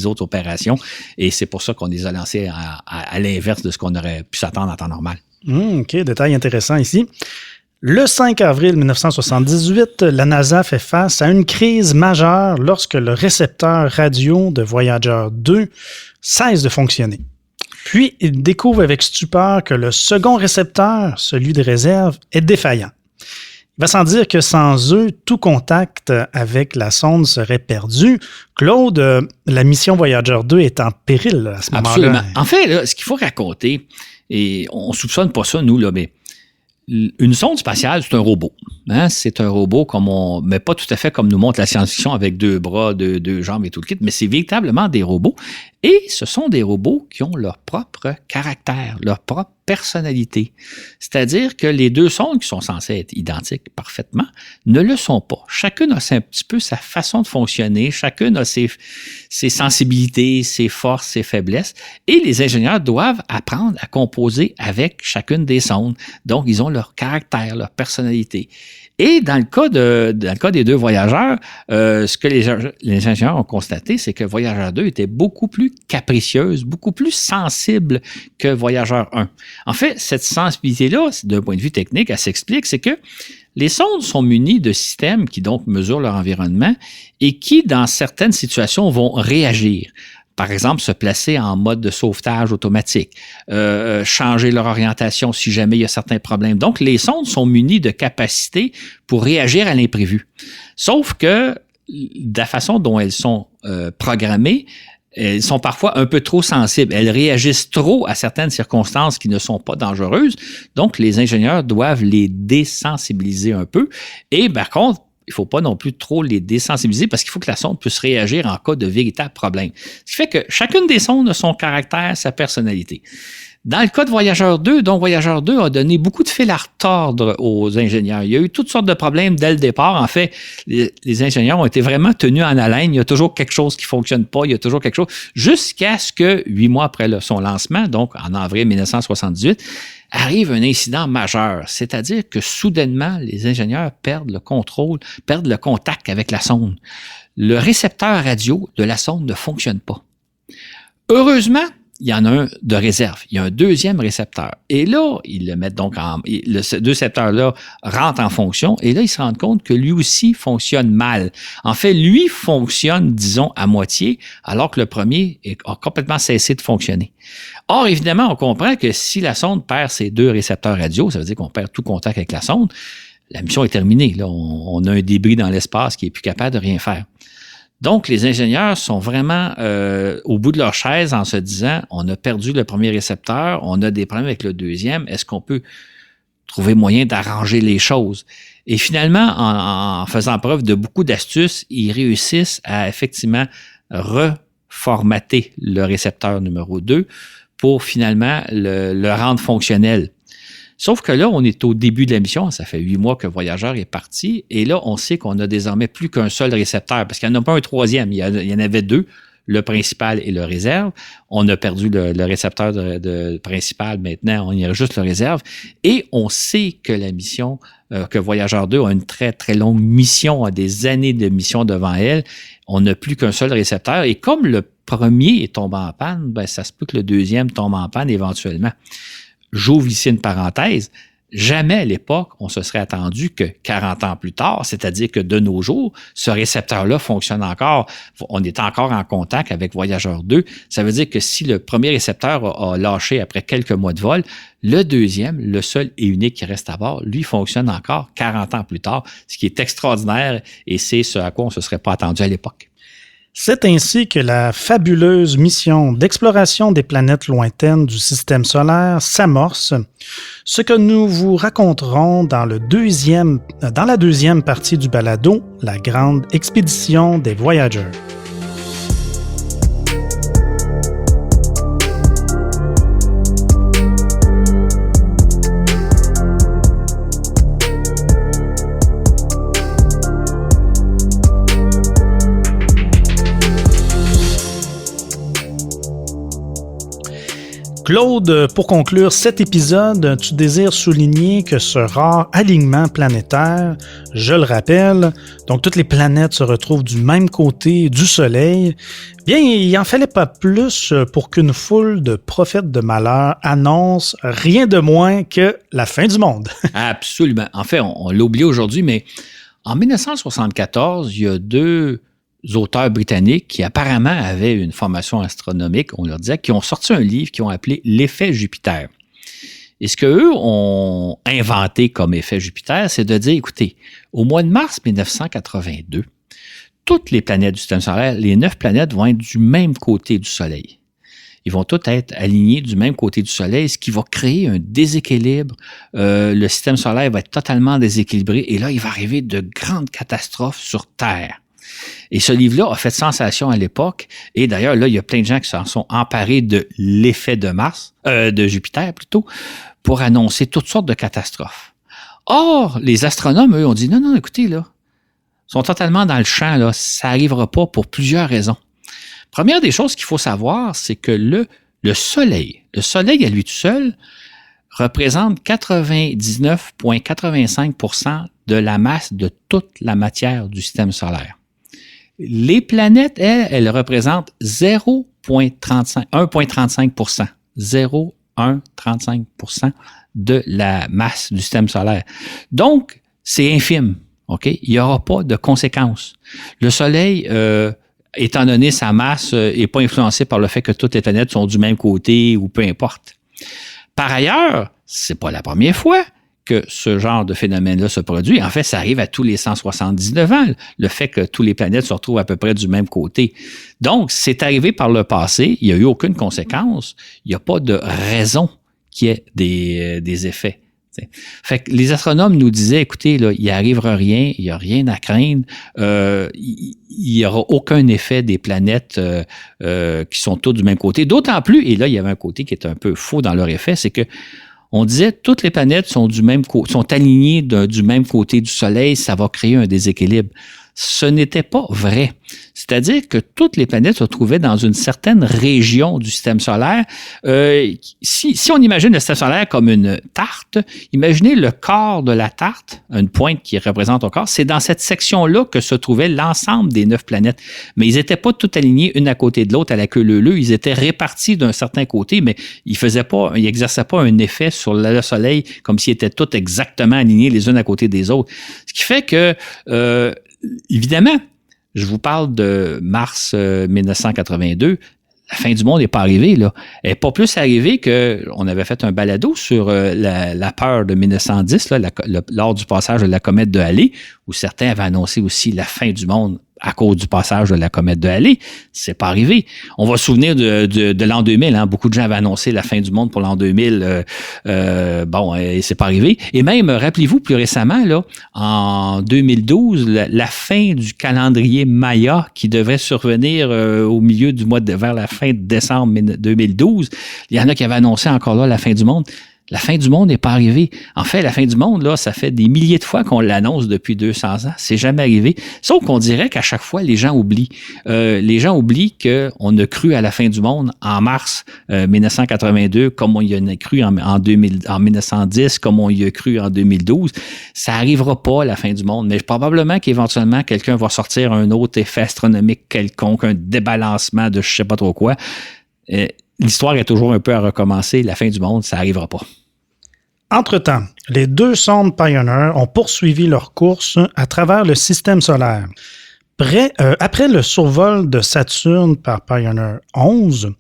autres opérations, et c'est pour ça qu'on les a lancées à l'inverse de ce qu'on aurait pu s'attendre en temps normal. OK, détail intéressant ici. Le 5 avril 1978, la NASA fait face à une crise majeure lorsque le récepteur radio de Voyager 2 cesse de fonctionner. Puis, il découvre avec stupeur que le second récepteur, celui de réserve, est défaillant. Il va sans dire que sans eux, tout contact avec la sonde serait perdu. Claude, la mission Voyager 2 est en péril à ce moment-là. Absolument. En fait, là, ce qu'il faut raconter, et on ne soupçonne pas ça, nous, là, mais une sonde spatiale, c'est un robot. Hein? C'est un robot mais pas tout à fait comme nous montre la science-fiction avec 2 bras, 2 jambes et tout le kit, mais c'est véritablement des robots. Et ce sont des robots qui ont leur propre caractère, leur propre personnalité. C'est-à-dire que les 2 sondes qui sont censées être identiques parfaitement ne le sont pas. Chacune a un petit peu sa façon de fonctionner, chacune a ses sensibilités, ses forces, ses faiblesses, et les ingénieurs doivent apprendre à composer avec chacune des sondes. Donc, ils ont leur caractère, leur personnalité. Et dans le cas des 2 voyageurs, ce que les ingénieurs ont constaté, c'est que Voyageur 2 était beaucoup plus capricieuse, beaucoup plus sensible que Voyageur 1. En fait, cette sensibilité-là, d'un point de vue technique, elle s'explique, c'est que les sondes sont munies de systèmes qui donc mesurent leur environnement et qui, dans certaines situations, vont réagir. Par exemple, se placer en mode de sauvetage automatique, changer leur orientation si jamais il y a certains problèmes. Donc, les sondes sont munies de capacités pour réagir à l'imprévu. Sauf que, de la façon dont elles sont programmées, elles sont parfois un peu trop sensibles. Elles réagissent trop à certaines circonstances qui ne sont pas dangereuses. Donc, les ingénieurs doivent les désensibiliser un peu. Et par contre, il ne faut pas non plus trop les désensibiliser parce qu'il faut que la sonde puisse réagir en cas de véritable problème. Ce qui fait que chacune des sondes a son caractère, sa personnalité. Dans le cas de Voyageur 2, donc Voyageur 2 a donné beaucoup de fil à retordre aux ingénieurs. Il y a eu toutes sortes de problèmes dès le départ. En fait, les ingénieurs ont été vraiment tenus en haleine. Il y a toujours quelque chose qui ne fonctionne pas. Il y a toujours quelque chose. Jusqu'à ce que, 8 mois après son lancement, donc en avril 1978, arrive un incident majeur. C'est-à-dire que soudainement, les ingénieurs perdent le contrôle, perdent le contact avec la sonde. Le récepteur radio de la sonde ne fonctionne pas. Heureusement, il y en a un de réserve. Il y a un 2e récepteur. Et là, ils le mettent donc ce 2 récepteurs-là rentrent en fonction. Et là, ils se rendent compte que lui aussi fonctionne mal. En fait, lui fonctionne, disons, à moitié, alors que le premier a complètement cessé de fonctionner. Or, évidemment, on comprend que si la sonde perd ses 2 récepteurs radio, ça veut dire qu'on perd tout contact avec la sonde, la mission est terminée. Là, on a un débris dans l'espace qui est plus capable de rien faire. Donc, les ingénieurs sont vraiment au bout de leur chaise en se disant, on a perdu le premier récepteur, on a des problèmes avec le 2e, est-ce qu'on peut trouver moyen d'arranger les choses? Et finalement, en faisant preuve de beaucoup d'astuces, ils réussissent à effectivement reformater le récepteur numéro 2 pour finalement le rendre fonctionnel. Sauf que là, on est au début de la mission, ça fait 8 mois que Voyageur est parti, et là, on sait qu'on a désormais plus qu'un seul récepteur, parce qu'il n'y en a pas un 3e, il y en avait 2, le principal et le réserve. On a perdu le récepteur de principal, maintenant, on y a juste le réserve, et on sait que la mission, que Voyageur 2 a une très, très longue mission, a des années de mission devant elle, on n'a plus qu'un seul récepteur, et comme le premier est tombé en panne, ben, ça se peut que le 2e tombe en panne éventuellement. J'ouvre ici une parenthèse. jamais à l'époque, on se serait attendu que 40 ans plus tard, c'est-à-dire que de nos jours, ce récepteur-là fonctionne encore. On est encore en contact avec Voyageur 2. Ça veut dire que si le premier récepteur a lâché après quelques mois de vol, le deuxième, le seul et unique qui reste à bord, lui fonctionne encore 40 ans plus tard, ce qui est extraordinaire et c'est ce à quoi on ne se serait pas attendu à l'époque. C'est ainsi que la fabuleuse mission d'exploration des planètes lointaines du système solaire s'amorce, ce que nous vous raconterons dans la deuxième partie du balado, la grande expédition des Voyageurs. Claude, pour conclure cet épisode, tu désires souligner que ce rare alignement planétaire, je le rappelle, donc toutes les planètes se retrouvent du même côté du Soleil, bien, il n'en fallait pas plus pour qu'une foule de prophètes de malheur annonce rien de moins que la fin du monde. Absolument. En fait, on l'a oublié aujourd'hui, mais en 1974, il y a deux auteurs britanniques qui apparemment avaient une formation astronomique, on leur disait, qui ont sorti un livre qu'ils ont appelé « L'effet Jupiter ». Et ce qu'eux ont inventé comme effet Jupiter, c'est de dire, écoutez, au mois de mars 1982, toutes les planètes du système solaire, les 9 planètes vont être du même côté du Soleil. Ils vont toutes être alignés du même côté du Soleil, ce qui va créer un déséquilibre. Le système solaire va être totalement déséquilibré et là, il va arriver de grandes catastrophes sur Terre. Et ce livre-là a fait sensation à l'époque. Et d'ailleurs, là, il y a plein de gens qui s'en sont emparés de l'effet de Jupiter plutôt, pour annoncer toutes sortes de catastrophes. Or, les astronomes, eux, ont dit non, écoutez, là, sont totalement dans le champ, là, ça n'arrivera pas pour plusieurs raisons. Première des choses qu'il faut savoir, c'est que le Soleil à lui tout seul, représente 99,85% de la masse de toute la matière du système solaire. Les planètes, elles représentent 1,35%. 0,135% de la masse du système solaire. Donc, c'est infime. OK? Il n'y aura pas de conséquences. Le Soleil, étant donné sa masse, n'est pas influencé par le fait que toutes les planètes sont du même côté ou peu importe. Par ailleurs, c'est pas la première fois que ce genre de phénomène-là se produit. En fait, ça arrive à tous les 179 ans, le fait que tous les planètes se retrouvent à peu près du même côté. Donc, c'est arrivé par le passé, il n'y a eu aucune conséquence, il n'y a pas de raison qu'il y ait des effets. T'sais. Fait que les astronomes nous disaient, écoutez, là, il n'y arrivera rien, il n'y a rien à craindre, il n'y aura aucun effet des planètes qui sont toutes du même côté. D'autant plus, et là, il y avait un côté qui est un peu faux dans leur effet, c'est que on disait toutes les planètes sont sont alignées du même côté du Soleil, ça va créer un déséquilibre. Ce n'était pas vrai. C'est-à-dire que toutes les planètes se trouvaient dans une certaine région du système solaire. Si on imagine le système solaire comme une tarte, imaginez le corps de la tarte, une pointe qui représente un corps, c'est dans cette section-là que se trouvait l'ensemble des 9 planètes. Mais ils n'étaient pas toutes alignés une à côté de l'autre à la queue leu-leu, ils étaient répartis d'un certain côté, mais ils n'exerçaient pas un effet sur le Soleil comme s'ils étaient tous exactement alignés les unes à côté des autres. Ce qui fait que évidemment, je vous parle de mars 1982. La fin du monde n'est pas arrivée, là. Elle n'est pas plus arrivée qu'on avait fait un balado sur la peur de 1910, là, lors du passage de la comète de Halley, où certains avaient annoncé aussi la fin du monde à cause du passage de la comète de Halley. C'est pas arrivé. On va se souvenir de l'an 2000. Hein. Beaucoup de gens avaient annoncé la fin du monde pour l'an 2000. Et c'est pas arrivé. Et même, rappelez-vous, plus récemment, là, en 2012, la fin du calendrier Maya qui devrait survenir au milieu du mois vers la fin de décembre 2012. Il y en a qui avaient annoncé encore là la fin du monde. La fin du monde n'est pas arrivée. En fait, la fin du monde, là, ça fait des milliers de fois qu'on l'annonce depuis 200 ans. C'est jamais arrivé. Sauf qu'on dirait qu'à chaque fois, les gens oublient. Les gens oublient qu'on a cru à la fin du monde en mars 1982, comme on y a cru en 1910, comme on y a cru en 2012. Ça arrivera pas, la fin du monde. Mais probablement qu'éventuellement, quelqu'un va sortir un autre effet astronomique quelconque, un débalancement de je sais pas trop quoi. L'histoire est toujours un peu à recommencer. La fin du monde, ça n'arrivera pas. Entre-temps, les 2 sondes Pioneer ont poursuivi leur course à travers le système solaire. Après le survol de Saturne par Pioneer 11,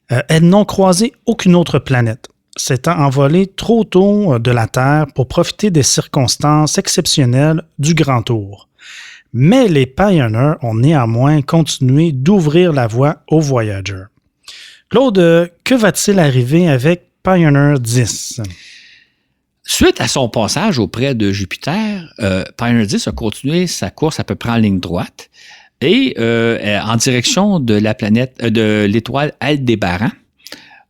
elles n'ont croisé aucune autre planète, s'étant envolées trop tôt de la Terre pour profiter des circonstances exceptionnelles du Grand Tour. Mais les Pioneer ont néanmoins continué d'ouvrir la voie aux Voyager. Claude, que va-t-il arriver avec Pioneer 10? Suite à son passage auprès de Jupiter, Pioneer 10 a continué sa course à peu près en ligne droite et en direction de la planète, de l'étoile Aldébaran,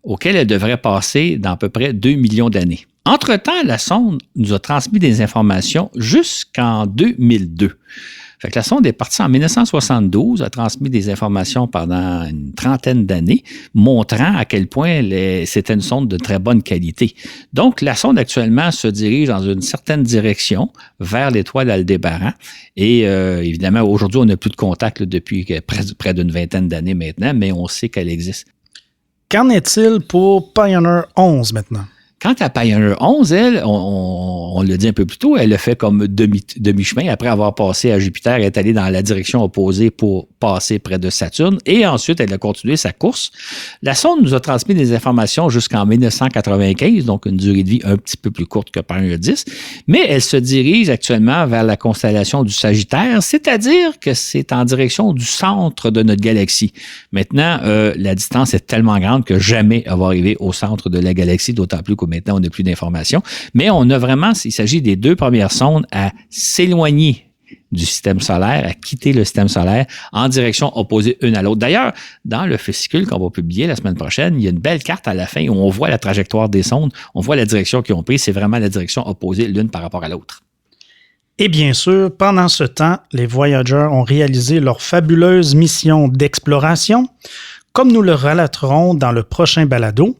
auquel elle devrait passer dans à peu près 2 millions d'années. Entre-temps, la sonde nous a transmis des informations jusqu'en 2002. Fait que la sonde est partie en 1972, a transmis des informations pendant une trentaine d'années, montrant à quel point c'était une sonde de très bonne qualité. Donc, la sonde actuellement se dirige dans une certaine direction vers l'étoile Aldébaran. Et évidemment, aujourd'hui, on n'a plus de contact depuis près d'une vingtaine d'années maintenant, mais on sait qu'elle existe. Qu'en est-il pour Pioneer 11 maintenant? Quant à Pioneer 11, elle, on l'a dit un peu plus tôt, elle a fait comme demi-chemin. Après avoir passé à Jupiter, elle est allée dans la direction opposée pour passer près de Saturne. Et ensuite, elle a continué sa course. La sonde nous a transmis des informations jusqu'en 1995, donc une durée de vie un petit peu plus courte que Pioneer 10. Mais elle se dirige actuellement vers la constellation du Sagittaire, c'est-à-dire que c'est en direction du centre de notre galaxie. Maintenant, la distance est tellement grande que jamais elle va arriver au centre de la galaxie, d'autant plus que maintenant, on n'a plus d'informations. Mais on a vraiment, il s'agit des 2 premières sondes à s'éloigner du système solaire, à quitter le système solaire en direction opposée une à l'autre. D'ailleurs, dans le fascicule qu'on va publier la semaine prochaine, il y a une belle carte à la fin où on voit la trajectoire des sondes, on voit la direction qu'ils ont prise, c'est vraiment la direction opposée l'une par rapport à l'autre. Et bien sûr, pendant ce temps, les Voyager ont réalisé leur fabuleuse mission d'exploration, comme nous le relaterons dans le prochain balado.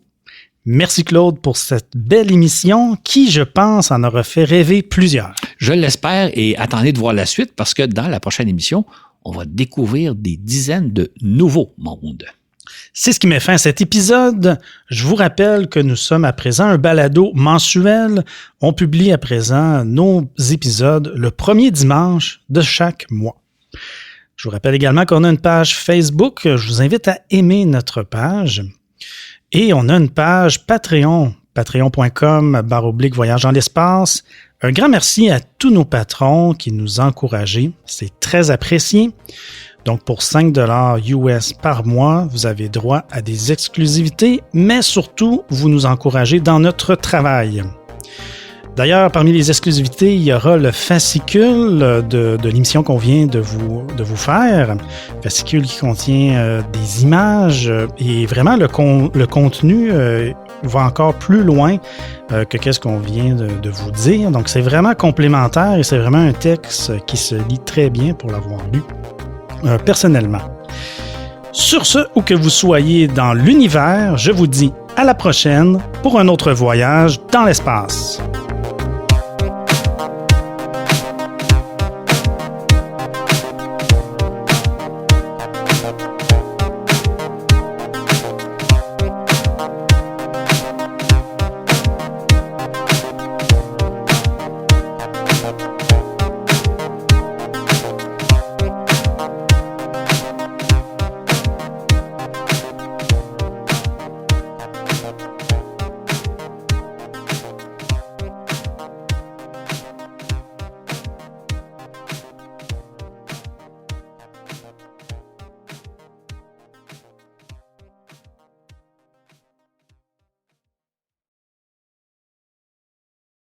Merci Claude pour cette belle émission qui, je pense, en aura fait rêver plusieurs. Je l'espère et attendez de voir la suite parce que dans la prochaine émission, on va découvrir des dizaines de nouveaux mondes. C'est ce qui met fin à cet épisode. Je vous rappelle que nous sommes à présent un balado mensuel. On publie à présent nos épisodes le premier dimanche de chaque mois. Je vous rappelle également qu'on a une page Facebook. Je vous invite à aimer notre page. Et on a une page Patreon, patreon.com/voyage dans l'espace. Un grand merci à tous nos patrons qui nous ont encouragés. C'est très apprécié. Donc, pour 5$ US par mois, vous avez droit à des exclusivités, mais surtout, vous nous encouragez dans notre travail. D'ailleurs, parmi les exclusivités, il y aura le fascicule de l'émission qu'on vient de vous faire. Fascicule qui contient des images et vraiment le contenu va encore plus loin que qu'est-ce qu'on vient de vous dire. Donc, c'est vraiment complémentaire et c'est vraiment un texte qui se lit très bien pour l'avoir lu personnellement. Sur ce, où que vous soyez dans l'univers, je vous dis à la prochaine pour un autre voyage dans l'espace.